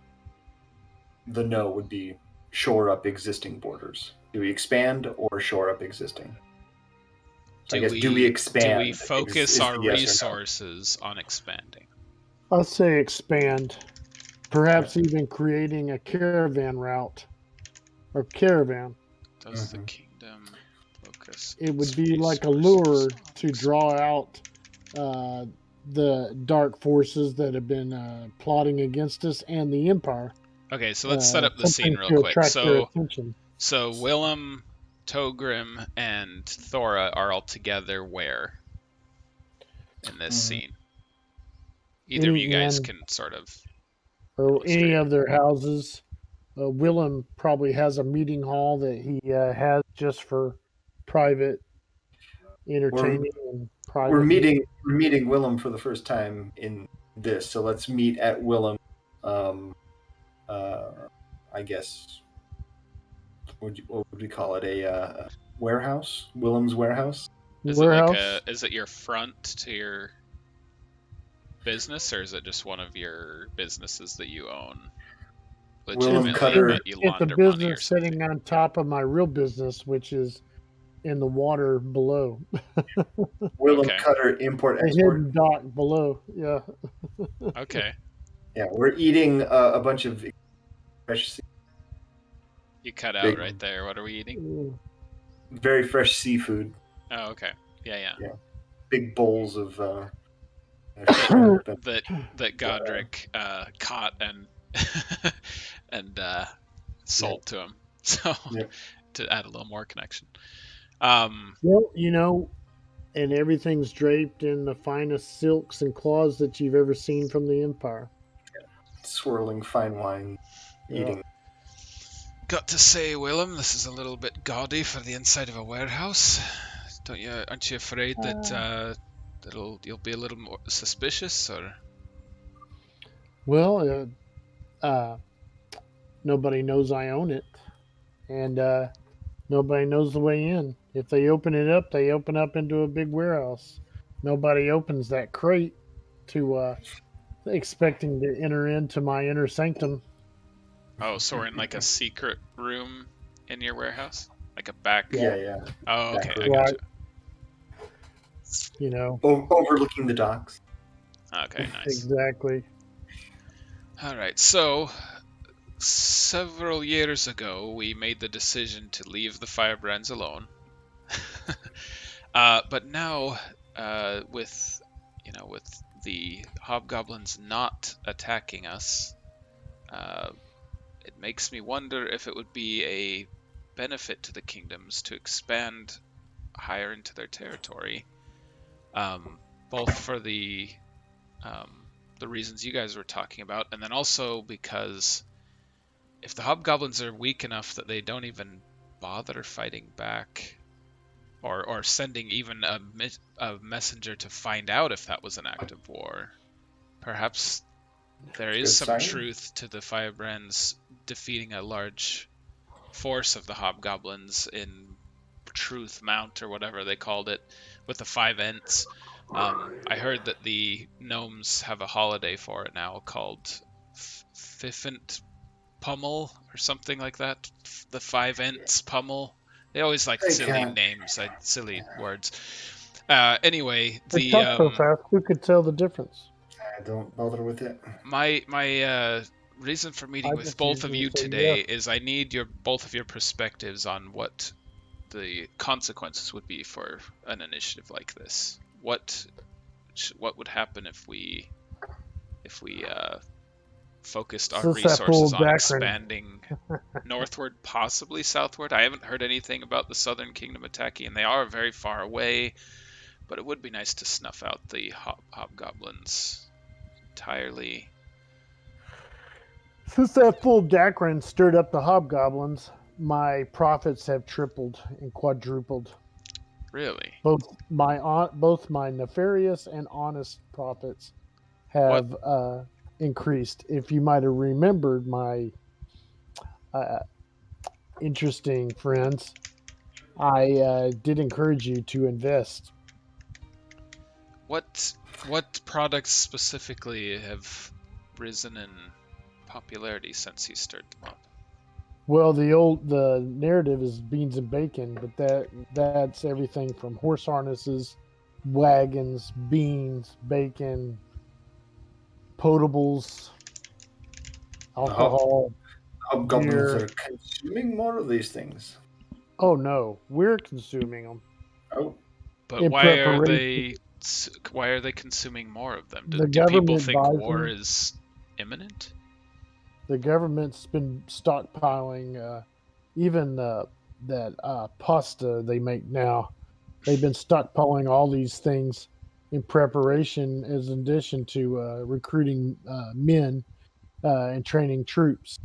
the no would be shore up existing borders? Do we expand or shore up existing? Do we expand? Do we focus our resources on expanding? I'll say expand. Perhaps even creating a caravan route. Or caravan. Does the kingdom focus? It would be like a lure to draw out the dark forces that have been plotting against us and the Empire. Okay, so let's set up the scene real quick. So Willem, Togrim, and Thora are all together where in this scene? Either of you guys can sort of... Or any of their houses. Willem probably has a meeting hall that he has just for private entertaining and private. We're meeting Willem for the first time in this, so let's meet at Willem. I guess what would we call it? A warehouse? Willem's warehouse. Is it your front to your business, or is it just one of your businesses that you own? Willem Cutter. It's a business sitting on top of my real business, which is in the water below. Willem Cutter, import export. A hidden dock below. Yeah. Okay. Yeah, we're eating a bunch of fresh seafood. You cut out right there. What are we eating? Very fresh seafood. Oh, okay. Yeah. Big bowls of that Godric caught and sold to him. So to add a little more connection. Well, and everything's draped in the finest silks and cloths that you've ever seen from the Empire. Swirling fine wine, eating. Got to say, Willem, this is a little bit gaudy for the inside of a warehouse. Aren't you afraid that you'll be a little more suspicious, or? Well, nobody knows I own it, and nobody knows the way in. If they open it up, they open up into a big warehouse. Nobody opens that crate to expecting to enter into my inner sanctum. Oh, so we're in like a secret room in your warehouse? Like a back... Yeah. Oh, okay, I gotcha. Overlooking the docks. Okay, nice. Exactly. Alright, so several years ago, we made the decision to leave the Firebrands alone. But now, with the hobgoblins not attacking us, it makes me wonder if it would be a benefit to the kingdoms to expand higher into their territory, both for the reasons you guys were talking about, and then also because if the hobgoblins are weak enough that they don't even bother fighting back, or sending even a messenger to find out if that was an act of war, perhaps there is some truth to the Firebrands defeating a large force of the hobgoblins in Truth Mount, or whatever they called it, with the 5 Ents. I heard that the gnomes have a holiday for it now called Fifant Pummel or something like that. The 5 Ents Pummel. They always like They silly can't. names, silly words. Anyway, They talk so fast, who could tell the difference? I don't bother with it. my reason for meeting I with just both of usually you say today yes. is I need both of your perspectives on what the consequences would be for an initiative like this. What would happen if we focused our Since that fool resources on Dacron, expanding northward, possibly southward? I haven't heard anything about the Southern Kingdom attacking, and they are very far away. But it would be nice to snuff out the hobgoblins entirely. since that fool Dacron stirred up the hobgoblins, my profits have tripled and quadrupled. Really? Both my nefarious and honest profits have increased. If you might have remembered, my interesting friends, I did encourage you to invest. What products specifically have risen in popularity since he stirred them up? Well, the narrative is beans and bacon, but that's everything from horse harnesses, wagons, beans, bacon, potables, alcohol, Hobgoblins beer. are consuming more of these things. Oh no, we're consuming them. Oh, But In why are preparation. they consuming more of them? The Do people government think buys war them. is imminent? The government's been stockpiling even that pasta they make now. They've been stockpiling all these things in preparation, as in addition to recruiting men and training troops.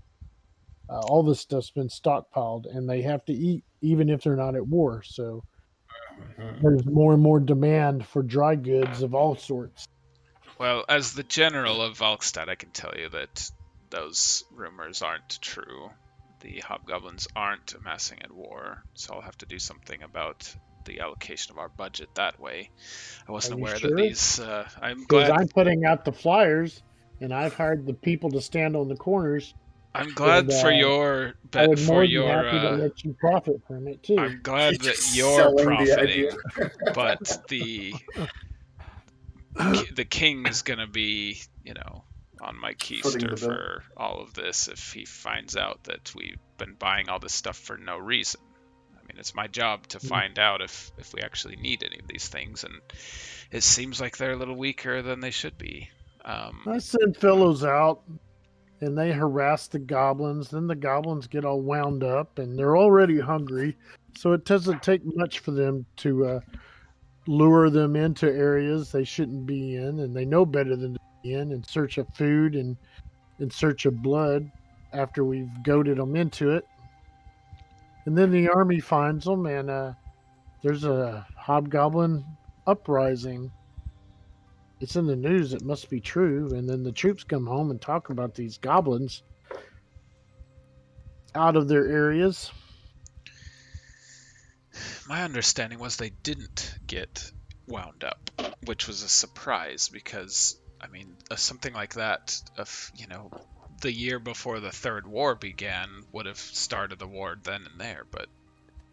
All this stuff's been stockpiled, and they have to eat even if they're not at war. So there's more and more demand for dry goods of all sorts. Well, as the general of Valkstad, I can tell you that those rumors aren't true. The hobgoblins aren't amassing at war, so I'll have to do something about the allocation of our budget that way. I wasn't Are you aware that sure? these. I'm Because glad. I'm putting out the flyers, and I've hired the people to stand on the corners, I'm and glad for your I would for more than your. happy to let you profit from it too. I'm glad he's that just you're selling the idea. profiting, but the king is gonna be, on my Footing keister the bill. for all of this if he finds out that we've been buying all this stuff for no reason. I mean, it's my job to find out if we actually need any of these things, and it seems like they're a little weaker than they should be. I send fellows out, and they harass the goblins. Then the goblins get all wound up, and they're already hungry. So it doesn't take much for them to lure them into areas they shouldn't be in, and they know better than to be in search of food and in search of blood after we've goaded them into it. And then the army finds them, and there's a hobgoblin uprising. It's in the news. It must be true. And then the troops come home and talk about these goblins out of their areas. My understanding was they didn't get wound up, which was a surprise because, I mean, something like that, the year before the Third War began would have started the war then and there, but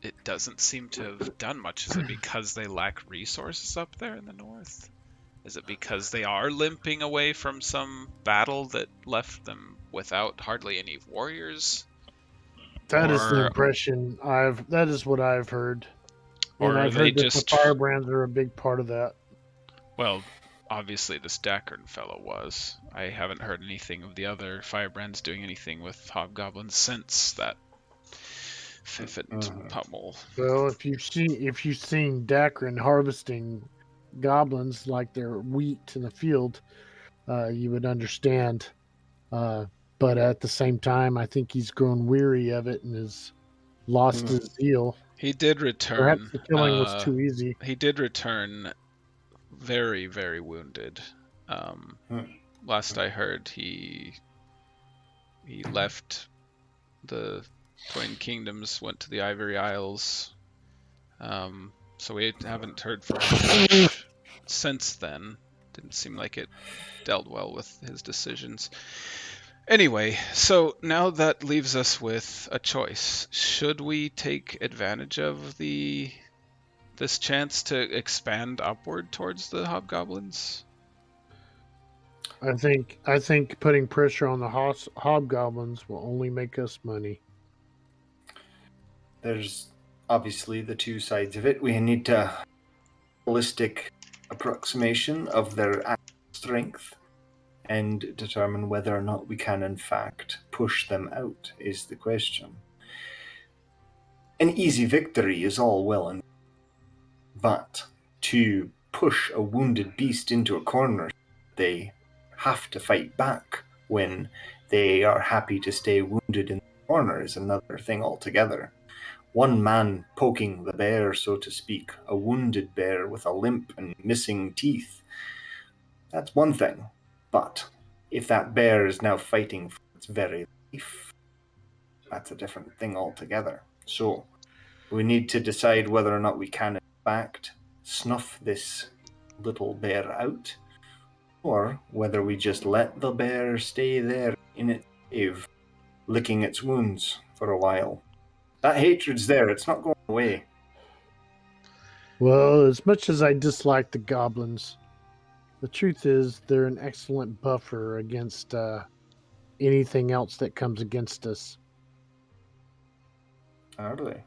it doesn't seem to have done much. Is it because they lack resources up there in the north? Is it because they are limping away from some battle that left them without hardly any warriors? That is the impression that is what I've heard. And I've heard that the Firebrands are a big part of that. Well, obviously this Dacron fellow was. I haven't heard anything of the other Firebrands doing anything with hobgoblins since that Fifant Pummel. Well, if you've seen Dacron harvesting goblins like they're wheat in the field, you would understand. But at the same time, I think he's grown weary of it and has lost his zeal. He did return. Perhaps the killing was too easy. He did return very, very wounded. Last I heard, he left the Twain Kingdoms, went to the Ivory Isles. So we haven't heard from him much. since then. Didn't seem like it dealt well with his decisions. Anyway, so now that leaves us with a choice. Should we take advantage of this chance to expand upward towards the hobgoblins? I think putting pressure on the hobgoblins will only make us money. There's obviously the two sides of it. We need a holistic approximation of their actual strength and determine whether or not we can in fact push them out is the question. An easy victory is all well and but to push a wounded beast into a corner, they have to fight back when they are happy to stay wounded in the corner is another thing altogether. One man poking the bear, so to speak, a wounded bear with a limp and missing teeth, that's one thing. But if that bear is now fighting for its very life, that's a different thing altogether. So we need to decide whether or not we can, in fact, snuff this little bear out, or whether we just let the bear stay there in its cave, licking its wounds for a while. That hatred's there, it's not going away. Well, as much as I dislike the goblins, the truth is they're an excellent buffer against anything else that comes against us. Are they?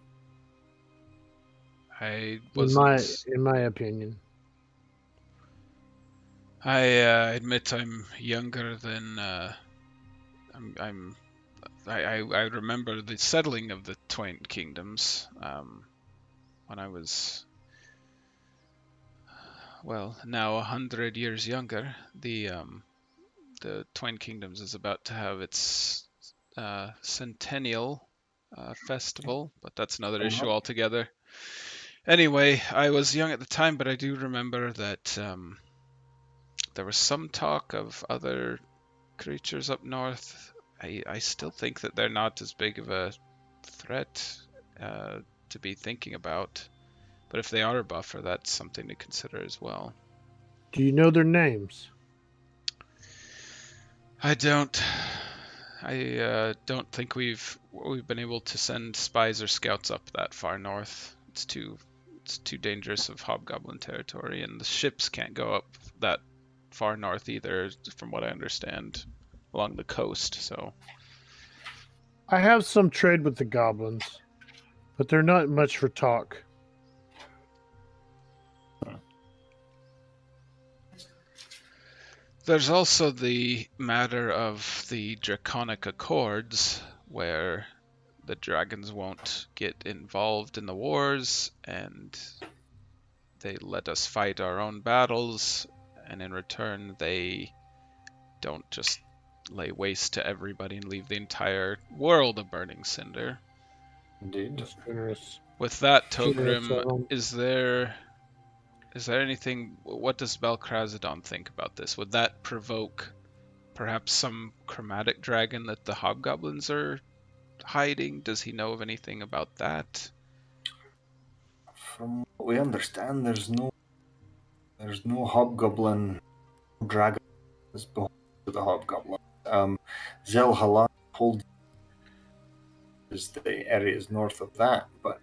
I wasn't. In my opinion. I admit I'm younger than. I remember the settling of the Twain Kingdoms when I was, well, now 100 years younger. The Twain Kingdoms is about to have its centennial festival, but that's another issue altogether. Anyway, I was young at the time, but I do remember that there was some talk of other creatures up north. I still think that they're not as big of a threat to be thinking about, but if they are a buffer, that's something to consider as well. Do you know their names? I don't. I don't think we've been able to send spies or scouts up that far north. It's too dangerous of hobgoblin territory, and the ships can't go up that far north either, from what I understand, along the coast. So I have some trade with the goblins, but they're not much for talk. there's also the matter of the Draconic Accords, where the dragons won't get involved in the wars, and they let us fight our own battles, and in return they don't just lay waste to everybody and leave the entire world a burning cinder. Indeed. That's generous. With that, Generous of Togrim, them. is there anything? What does Valkstad think about this? Would that provoke perhaps some chromatic dragon that the hobgoblins are hiding? Does he know of anything about that? From what we understand, there's no hobgoblin dragon as beholden to the hobgoblin. Zelhala holds is the areas north of that, but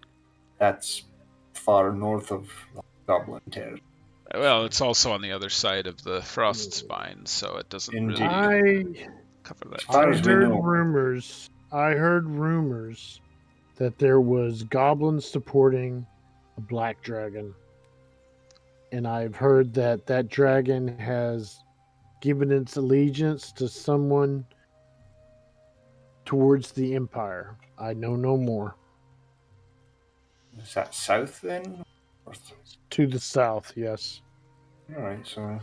that's far north of the goblin territory. Well, it's also on the other side of the frost spine, so it doesn't really Indeed. cover that. far as we know. I heard rumors that there was goblins supporting a black dragon. And I've heard that that dragon has given its allegiance to someone towards the Empire. I know no more. Is that south then? North? To the south, yes. Alright, so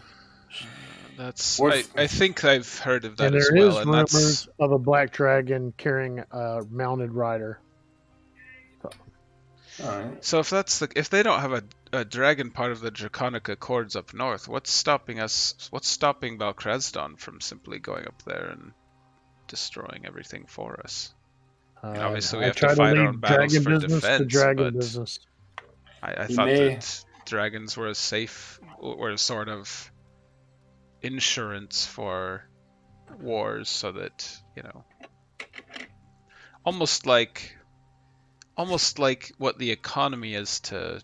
That's Worth- I think I've heard of that And as there well, is and rumors that's of a black dragon carrying a mounted rider. alright. so if they don't have a dragon part of the Draconic Accords up north, what's stopping Valkstad from simply going up there and destroying everything for us? Obviously, we I have to try fight our leave own battles dragon for business to defense, dragon but business. I He thought may- that dragons were a sort of insurance for wars, so that, you know, almost like what the economy is to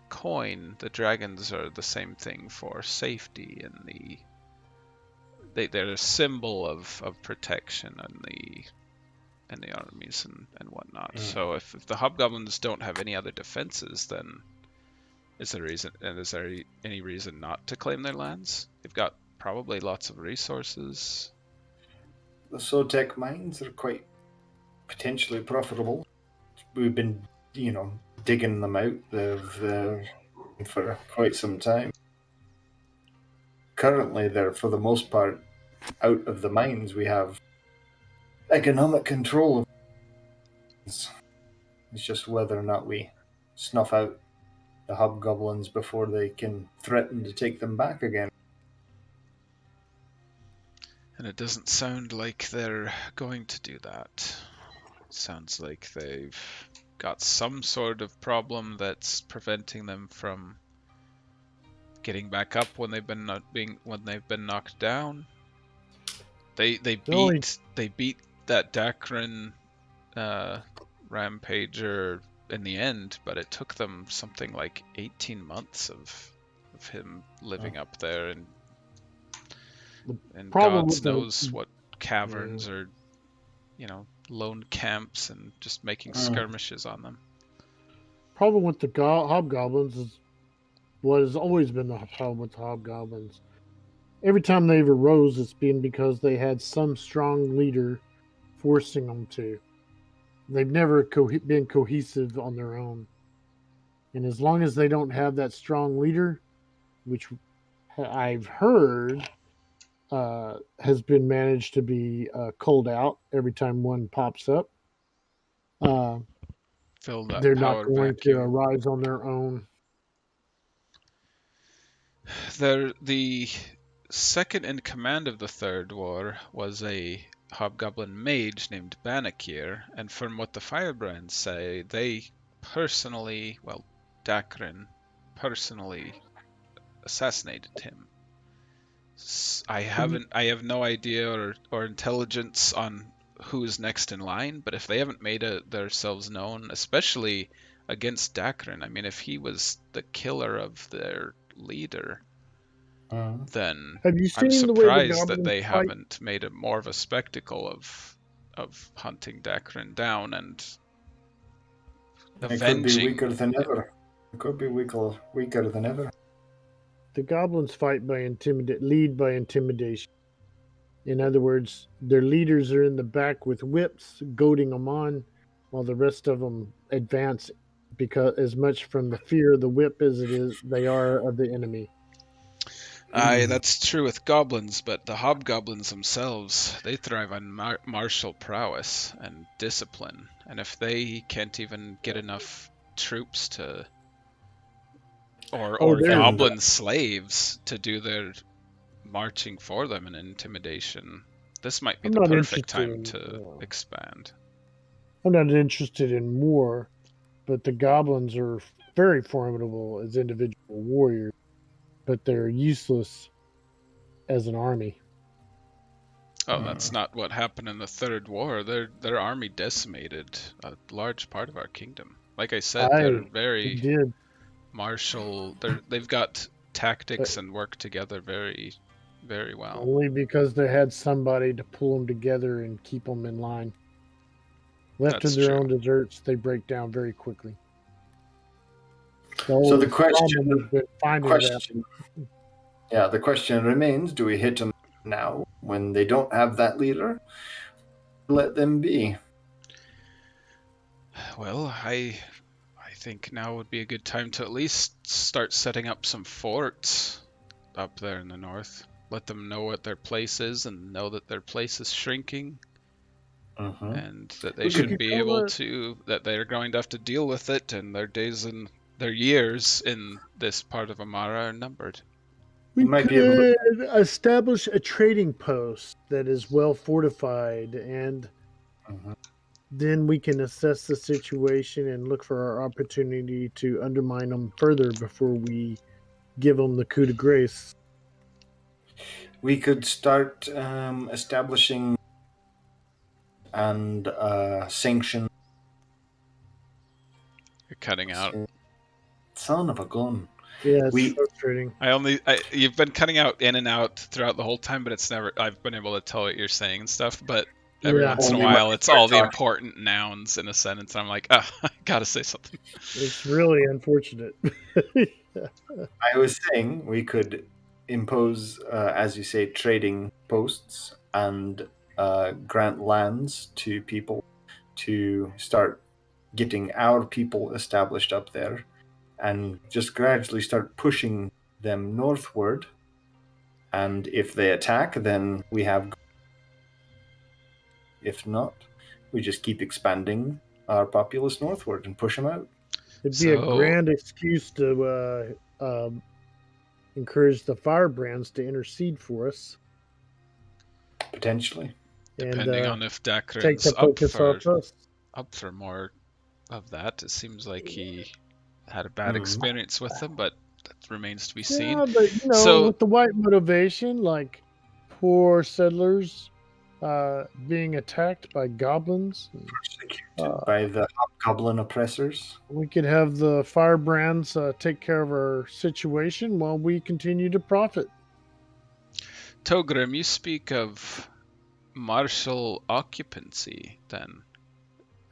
coin, the dragons are the same thing for safety, and they're a symbol of protection in the armies and whatnot. So if the hobgoblins don't have any other defenses, then is there any reason not to claim their lands? They've got probably lots of resources. The Sotek mines are quite potentially profitable. We've been, digging them out for quite some time. Currently, they're, for the most part, out of the mines. We have economic control of it. It's just whether or not we snuff out the hobgoblins before they can threaten to take them back again. And it doesn't sound like they're going to do that. It sounds like they've got some sort of problem that's preventing them from getting back up when they've been knocked down. They beat that Dakrin rampager in the end, but it took them something like 18 months of him living up there, and God knows what caverns or, lone camps, and just making skirmishes on them. Problem with the hobgoblins is what has always been the problem with the hobgoblins. Every time they've arose, it's been because they had some strong leader forcing them to. They've never been cohesive on their own. And as long as they don't have that strong leader, which I've heard has been managed to be culled out every time one pops up, they're not going to arise on their own. The second in command of the Third War was a hobgoblin mage named Banakir, and from what the Firebrands say, they personally, Dakrin personally assassinated him. I have no idea or intelligence on who's next in line, but if they haven't made themselves known, especially against Dakrin, I mean, if he was the killer of their leader, then I'm surprised that they haven't made it more of a spectacle of hunting Dakrin down and avenging. It could be weaker than ever. It could be weaker than ever. The goblins fight lead by intimidation. In other words, their leaders are in the back with whips, goading them on, while the rest of them advance because as much from the fear of the whip as it is they are of the enemy. Aye, that's true with goblins, but the hobgoblins themselves, they thrive on martial prowess and discipline, and if they can't even get enough troops to or goblin slaves to do their marching for them and intimidation, this might be the perfect time to expand. I'm not interested in war, but the goblins are very formidable as individual warriors, but they're useless as an army. Oh, that's not what happened in the Third War. Their army decimated a large part of our kingdom. Like I said, they're very martial. They've got tactics and work together very, very well. Only because they had somebody to pull them together and keep them in line. Left to their own deserts, they break down very quickly. So the question remains: do we hit them now when they don't have that leader? Let them be. Well, I think now would be a good time to at least start setting up some forts up there in the north. Let them know what their place is and know that their place is shrinking. And that they should be able to, that they're going to have to deal with it, and their days and their years in this part of Amara are numbered. We could establish a trading post that is well fortified and then we can assess the situation and look for our opportunity to undermine them further before we give them the coup de grace. We could start establishing and sanction. You're cutting out. Son of a gun. Yeah, it's frustrating. You've been cutting out in and out throughout the whole time, but I've been able to tell what you're saying and stuff, but every once in a while it's all the important nouns in a sentence, and I'm like, I gotta say something. It's really unfortunate. I was saying we could impose, as you say, trading posts and grant lands to people to start getting our people established up there, and just gradually start pushing them northward. And if they attack, then we have. If not, we just keep expanding our populace northward and push them out. It'd be a grand excuse to encourage the Firebrands to intercede for us. Potentially. Depending on if Dakrin's up for more of that. It seems like he had a bad experience with them, but that remains to be seen. Yeah, but with the white motivation, like poor settlers being attacked by goblins, persecuted by the goblin oppressors, we could have the Firebrands take care of our situation while we continue to profit. Togrim, you speak of martial occupancy, then.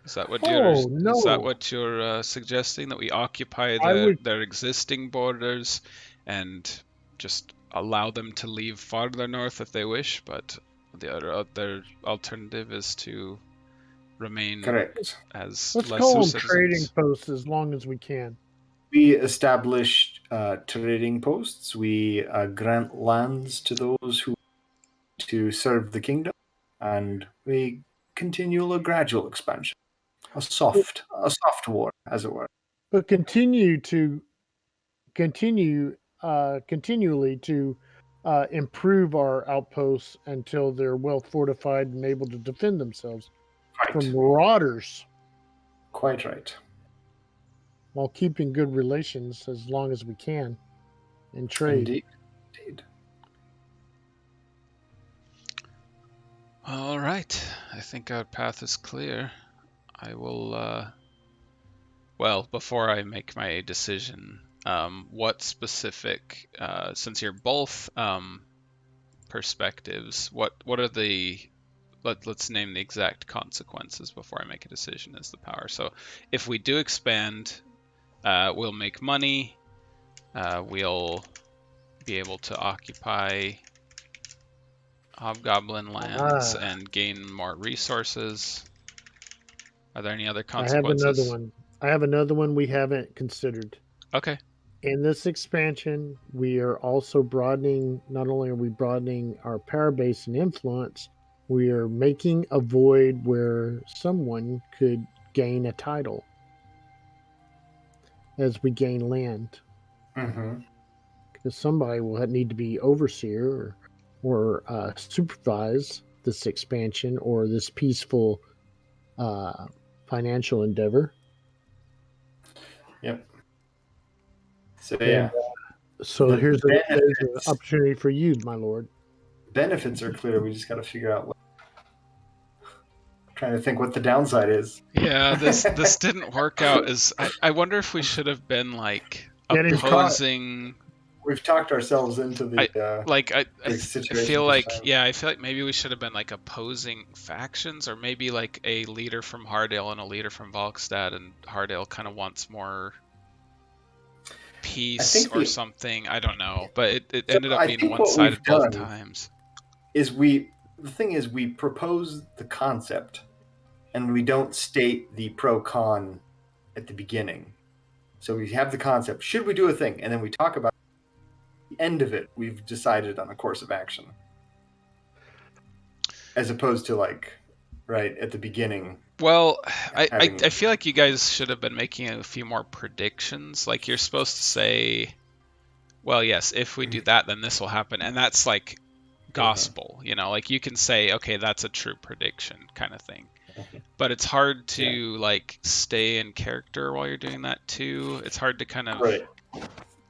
Is that what you're suggesting, that we occupy their existing borders and just allow them to leave farther north if they wish, but the other alternative is to remain as Let's lesser call them citizens. Trading posts as long as we can. We establish trading posts. We grant lands to those who to serve the kingdom, and we continue a gradual expansion. A soft war, as it were. But continually to improve our outposts until they're well fortified and able to defend themselves from marauders. Quite right. While keeping good relations as long as we can and trade. Indeed. All right. I think our path is clear. I will, before I make my decision, what specific, since you're both perspectives, what are let's name the exact consequences before I make a decision as the power. So if we do expand, we'll make money, we'll be able to occupy hobgoblin lands and gain more resources. Are there any other consequences? I have another one we haven't considered. Okay. In this expansion, we are also broadening, not only are we broadening our power base and influence, we are making a void where someone could gain a title as we gain land. Because somebody will need to be overseer or supervise this expansion or this peaceful financial endeavor. Yep. So yeah. Here's an opportunity for you, my lord. Benefits are clear. We just got to figure out. Trying to think what the downside is. Yeah, this didn't work out. I wonder if we should have been like opposing. We've talked ourselves into the I feel like maybe we should have been like opposing factions, or maybe like a leader from Hardale and a leader from Valkstad, and Hardale kind of wants more peace or something. I don't know, but it ended up being one-sided both times. The thing is, we propose the concept, and we don't state the pro-con at the beginning. So we have the concept. Should we do a thing? And then we talk about the end of it. We've decided on a course of action, as opposed to right at the beginning. Well, I feel like you guys should have been making a few more predictions. Like, you're supposed to say, well, yes, if we do that, then this will happen. And that's like gospel, like you can say, okay, that's a true prediction kind of thing. but it's hard to like stay in character while you're doing that too. It's hard to kind of, Right.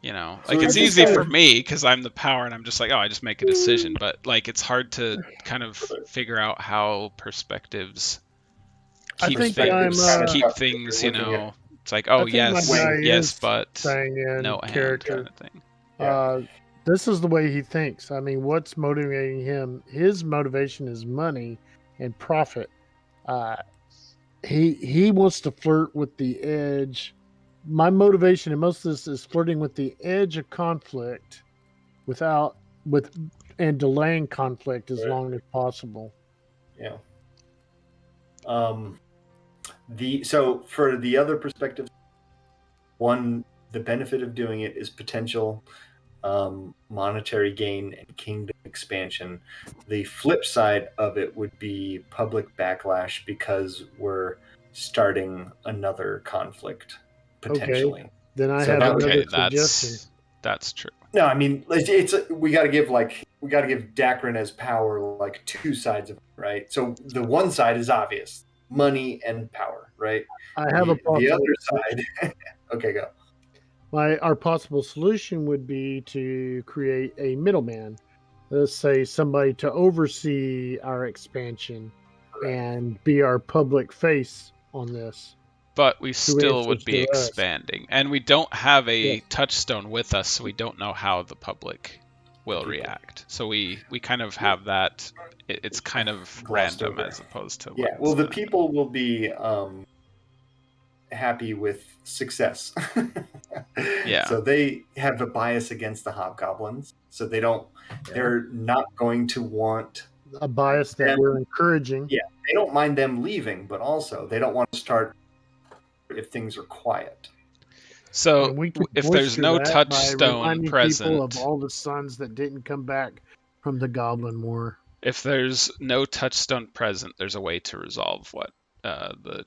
you know, So like it's it's just easy kind for of- me because I'm the power and I'm just like, oh, I just make a decision. But like it's hard to kind of figure out how perspectives I keep think things, I'm, keep uh, things, looking at- it's like, oh I think my yes, guy yes, is but staying in no hand character. kind of thing. Yeah. This is the way he thinks. I mean, what's motivating him? His motivation is money and profit. Uh, he wants to flirt with the edge. My motivation in most of this is flirting with the edge of conflict, and delaying conflict as Right. long as possible. Yeah. So for the other perspective, one, the benefit of doing it is potential monetary gain and kingdom expansion. The flip side of it would be public backlash because we're starting another conflict potentially. Okay, then I So have that would- another Okay, suggestion. that's true. No, I mean we got to give Dacron as power like two sides of it, right? So the one side is obvious, money and power, right? I have a The possible other side. Okay, go. Our possible solution would be to create a middleman. Let's say somebody to oversee our expansion and be our public face on this. But we still would answers be to us. expanding, and we don't have a Yes. touchstone with us, so we don't know how the public will People. react. So we kind of have that. It's kind of Glossed random over. as opposed to Yeah, well, the people will be happy with success. Yeah. So they have a bias against the hobgoblins. So they don't. They're not going to want. A bias that we're encouraging. Yeah, they don't mind them leaving, but also they don't want to start if things are quiet. So And we can if there's bolster no that by touchstone reminding people present, of all the sons that didn't come back from the Goblin War. if there's no touchstone present, there's a way to resolve what the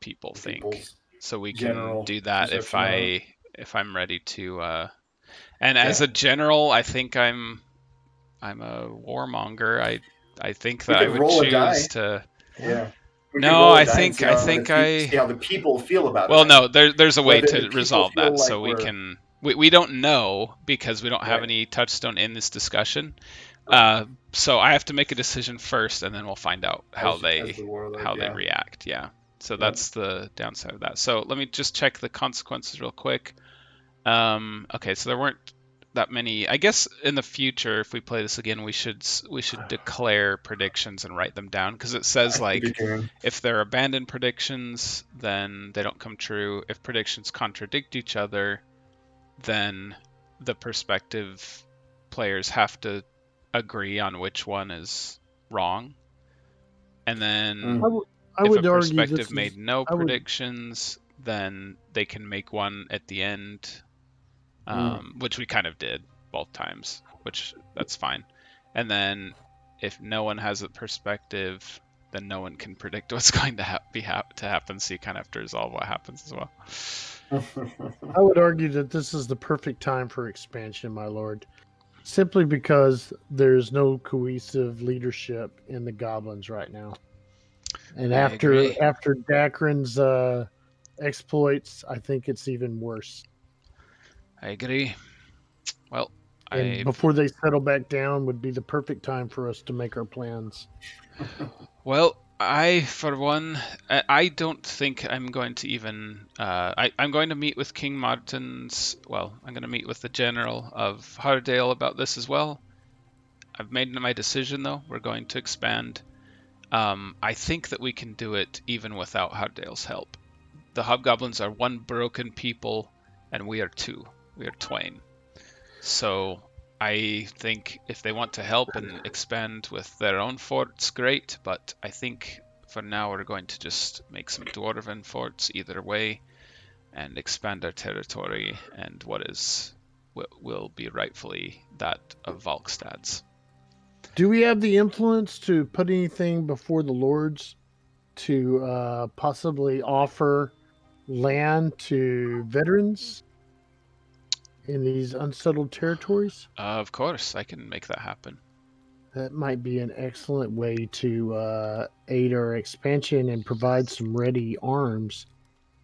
people think. People's So we general can do that perception if I'm ready to. And as a general, I think I'm a warmonger. I think that I could would roll a die. choose to. Yeah. We No, could roll a I die and think- see I how think the I- see how the people feel about Well, it. no, there's a way Whether the to people resolve feel that, like so we we're- can. We don't know because we don't have Right. any touchstone in this discussion. So I have to make a decision first, and then we'll find out how As they the warlord, how they yeah. react. Yeah. So Yep. that's the downside of that. So let me just check the consequences real quick. Okay, so there weren't that many. I guess in the future, if we play this again, we should declare predictions and write them down because it says like if they're abandoned predictions, then they don't come true. If predictions contradict each other, then the prospective players have to agree on which one is wrong. And then I if would a argue perspective this made is, no I would- predictions, then they can make one at the end, which we kind of did both times, which that's fine. And then if no one has a perspective, then no one can predict what's going to happen. So you kind of have to resolve what happens as well. I would argue that this is the perfect time for expansion, my lord. Simply because there's no cohesive leadership in the goblins right now. And I after agree. Dacron's exploits, I think it's even worse. I agree. Well, And before they settle back down would be the perfect time for us to make our plans. Well, for one, I don't think I'm going to even. I'm going to meet with King Martin's. Well, I'm going to meet with the general of Hardale about this as well. I've made my decision, though. We're going to expand. I think that we can do it even without Hardale's help. The hobgoblins are one broken people, and we are two. We are Twain. So I think if they want to help and expand with their own forts, great. But I think for now we're going to just make some dwarven forts either way and expand our territory and what will be rightfully that of Valkstad's. Do we have the influence to put anything before the lords to possibly offer land to veterans in these unsettled territories? Of course, I can make that happen. That might be an excellent way to aid our expansion and provide some ready arms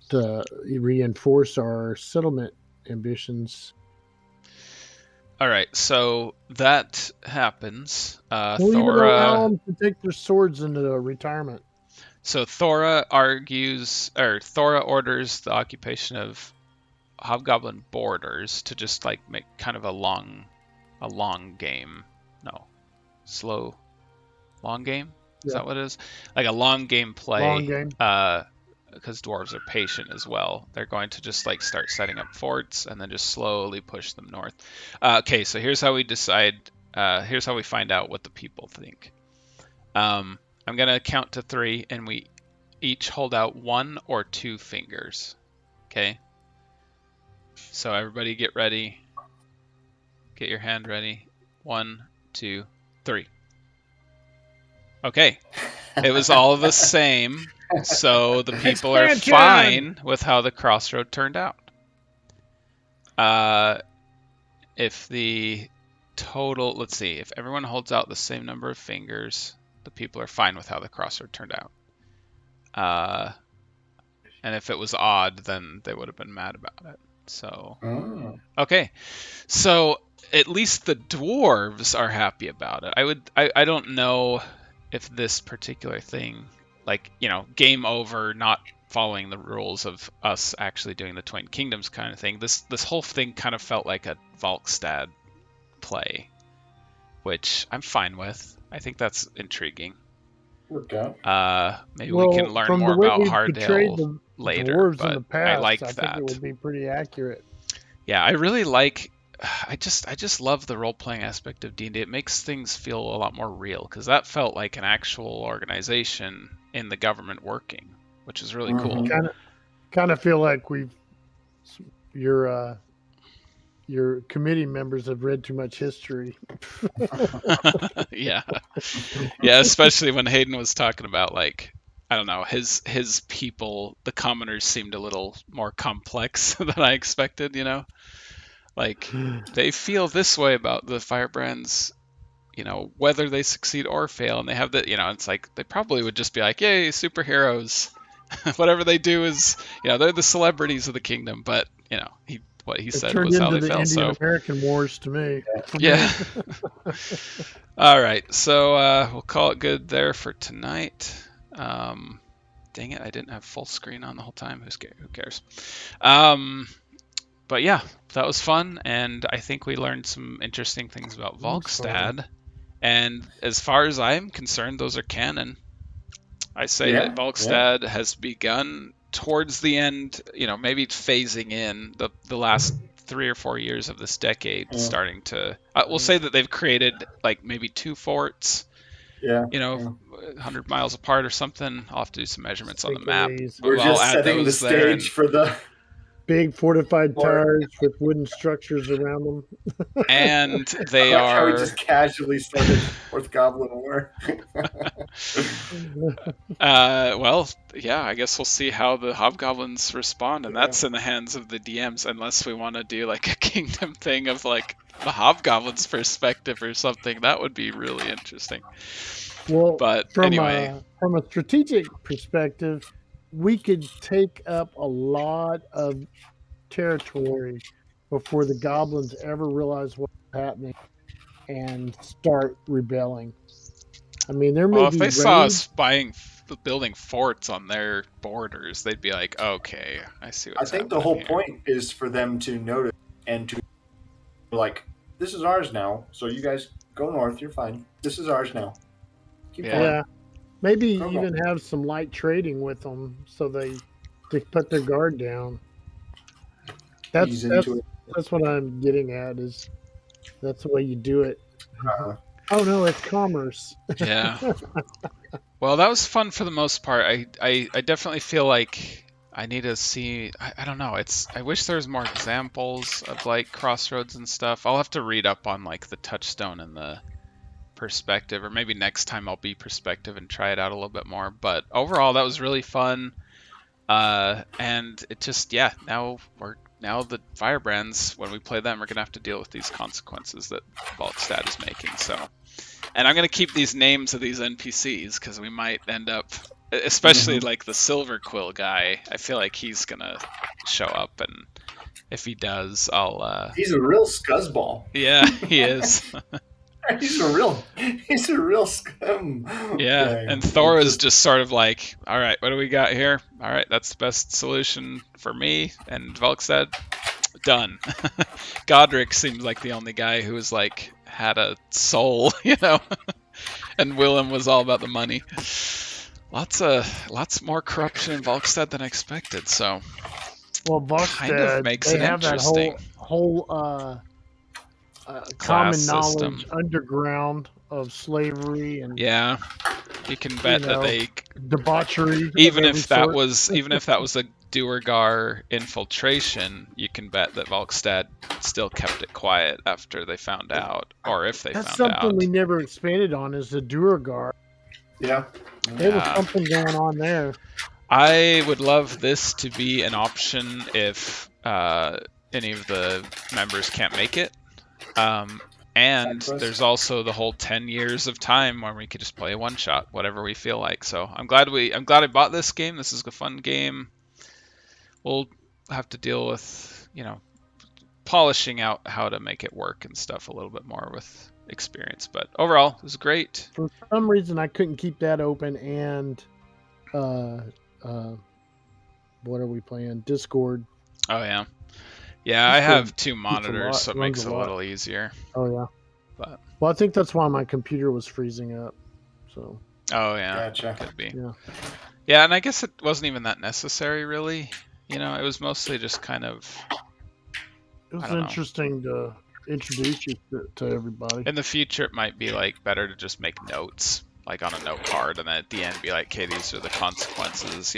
to reinforce our settlement ambitions. All right, so that happens. We'll even allow Thora. them to take their swords into retirement. So Thora orders the occupation of Hobgoblin borders to just like make kind of a long game. No, slow, long game. Is that what it is? Like a long game play. Long game. Because dwarves are patient as well. They're going to just like start setting up forts and then just slowly push them north. Okay, so here's how we decide. Here's how we find out what the people think. I'm gonna count to 3, and we each hold out 1 or 2 fingers. Okay. So everybody get ready. Get your hand ready. 1, 2, 3. Okay. It was all the same. So the people are fine with how the crossroad turned out. If the total, let's see, if everyone holds out the same number of fingers, the people are fine with how the crossroad turned out. And if it was odd, then they would have been mad about it. So, okay. So at least the dwarves are happy about it. I don't know if this particular thing, like, game over, not following the rules of us actually doing the Twain Kingdoms kind of thing. This whole thing kind of felt like a Valkstad play, which I'm fine with. I think that's intriguing. Okay. Maybe we can learn more about Hardale later, but in the past, I like that. that. Think it would be pretty accurate. Yeah, I really like. I just love the role-playing aspect of D&D. It makes things feel a lot more real, because that felt like an actual organization in the government working, which is really cool. Kind of feel like your committee members have read too much history. Yeah, especially when Hayden was talking about, like, I don't know, his people, the commoners, seemed a little more complex than I expected. Like, they feel this way about the Firebrands, whether they succeed or fail, and they have the, it's like they probably would just be like, yay, superheroes. Whatever they do is, they're the celebrities of the kingdom. But what he said was how they felt. So Indian-American Wars to me. Yeah. All right, so we'll call it good there for tonight. Dang it, I didn't have full screen on the whole time. Who cares? But yeah, that was fun, and I think we learned some interesting things about Valkstad. And as far as I'm concerned, those are canon. I say that Valkstad has begun towards the end, maybe phasing in the last 3 or 4 years of this decade, starting to. We'll say that they've created like maybe 2 forts. 100 miles apart or something. I'll have to do some measurements on the map. We're just setting the stage for the big fortified towers with wooden structures around them. And they are. How we just casually started Fourth Goblin War. Well, yeah, I guess we'll see how the hobgoblins respond, and that's in the hands of the DMs, unless we want to do like a kingdom thing of like the hobgoblins' perspective or something. That would be really interesting. Well, but from anyway, from a strategic perspective, we could take up a lot of territory before the goblins ever realize what's happening and start rebelling. I mean, there may be if they saw us building forts on their borders, they'd be like, okay, I see what's happening. I think the whole point is for them to notice and to like, this is ours now, so you guys go north, you're fine. This is ours now. Keep going. Yeah. Maybe even have some light trading with them so they put their guard down. That's what I'm getting at, is that's the way you do it. Oh no, it's commerce. Yeah. Well, that was fun for the most part. I definitely feel like I need to see. I don't know. I wish there was more examples of like crossroads and stuff. I'll have to read up on like the touchstone and the perspective, or maybe next time I'll be perspective and try it out a little bit more. But overall, that was really fun. And it just, now the Firebrands, when we play them, we're gonna have to deal with these consequences that Valkstad is making. So And I'm gonna keep these names of these NPCs because we might end up, especially like the Silver Quill guy. I feel like he's gonna show up, and if he does, I'll. He's a real scuzzball. Yeah, he is. He's a real scum. Yeah, guy. and Thor is just sort of like, all right, what do we got here? All right, that's the best solution for me. And Valkstad, done. Godric seems like the only guy who was like had a soul, you know. And Willem was all about the money. Lots more corruption in Valkstad than I expected. So, well, Valkstad, kind of makes they it have interesting. that whole common Class knowledge system. underground of slavery and Yeah, you can bet that they debauchery. even of if every that sort. was a Duergar infiltration, you can bet that Valkstad still kept it quiet after they found out, or if they That's found something out. we never expanded on is the Duergar. Yeah. There was Yeah. something going on there. I would love this to be an option if any of the members can't make it. And Side quest. there's also the whole 10 years of time where we could just play a one shot, whatever we feel like. So I'm glad I bought this game. This is a fun game. We'll have to deal with, polishing out how to make it work and stuff a little bit more with experience. But overall, it was great. For some reason, I couldn't keep that open. And what are we playing? Discord. Oh yeah. Yeah, I have two monitors, so it runs makes it a a lot. little easier. Oh yeah. But Well, I think that's why my computer was freezing up. So oh yeah, Gotcha. could be. yeah. Yeah, and I guess it wasn't even that necessary, really. It was mostly just kind of. It was I don't know. interesting to introduce you to everybody. In the future, it might be like better to just make notes, like on a note card, and then at the end be like, "Okay, these are the consequences,"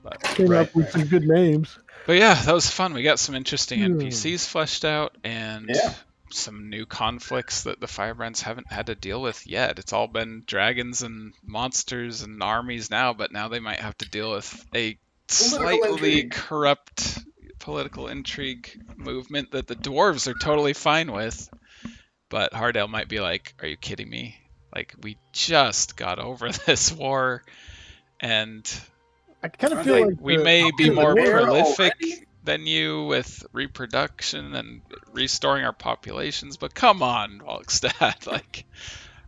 But Came Right, up with right. some good names. yeah, that was fun. We got some interesting Hmm. NPCs fleshed out, and Yeah. some new conflicts that the Firebrands haven't had to deal with yet. It's all been dragons and monsters and armies now, but now they might have to deal with a slightly intrigue. corrupt political intrigue movement that the dwarves are totally fine with. But Hardale might be like, "Are you kidding me? Like, we just got over this war, and I kind Are of feel they- like we the- may be the more war prolific already? than you with reproduction and restoring our populations, but come on, Valkstad, like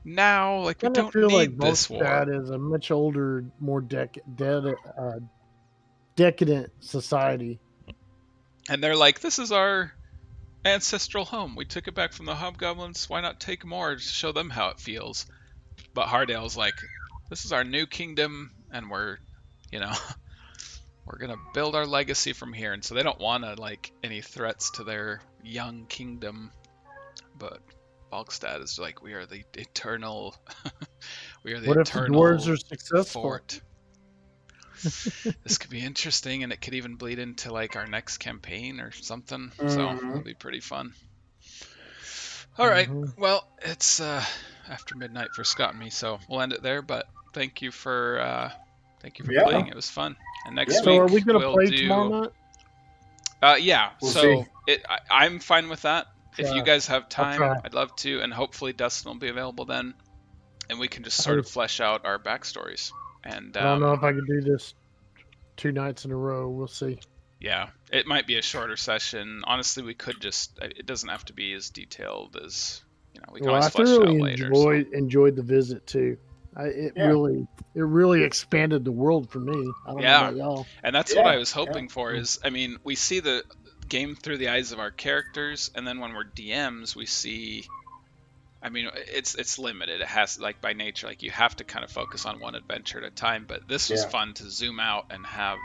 now, like we kind of don't feel need like this war." Valkstad is a much older, more decadent society. And they're like, "This is our ancestral home. We took it back from the hobgoblins. Why not take more to show them how it feels?" But Hardale's like, "This is our new kingdom, and we're gonna build our legacy from here." And so they don't want to like any threats to their young kingdom. But Valkstad is like, "We are the eternal. We are the What if the eternal dwarves are successful? fort." This could be interesting, and it could even bleed into like our next campaign or something. So Mhm. it'll be pretty fun. All right. Mhm. Well, it's after midnight for Scott and me, so we'll end it there. But thank you for Yeah. playing. It was fun. And next Yeah. So week are we going to we'll play do. tomorrow night? Yeah. We'll so see. I'm fine with that. If you Try. guys have time, try. I'd love to, and hopefully Dustin will be available then, and we can just sort of flesh out our backstories. And I don't know if I can do this 2 nights in a row. We'll see. yeah, it might be a shorter session. Honestly, we could just. It doesn't have to be as detailed as we can Well, I always flesh it out thoroughly later. So. enjoyed the visit too. It Yeah. really expanded the world for me. I don't know Yeah. about y'all. And that's what Yeah, I was hoping for is, we see the game through the eyes of our characters, and then when we're DMs, we see, it's limited. It has, like, by nature, like, you have to kind of focus on one adventure at a time, but this was Yeah. fun to zoom out and have,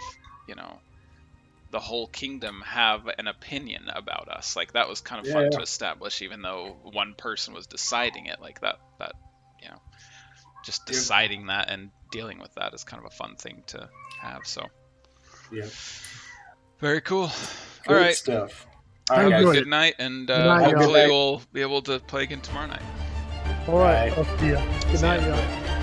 the whole kingdom have an opinion about us. Like, that was kind of fun Yeah. to establish, even though one person was deciding it. Like, that just Yep. deciding that and dealing with that is kind of a fun thing to have, so. Yeah. Very cool. Good All right. stuff. I All right, Have a enjoyed guys. good night, and Good night, y'all. hopefully we'll be able to play again tomorrow night. All right. Bye. I'll see ya. Good See night, ya. y'all.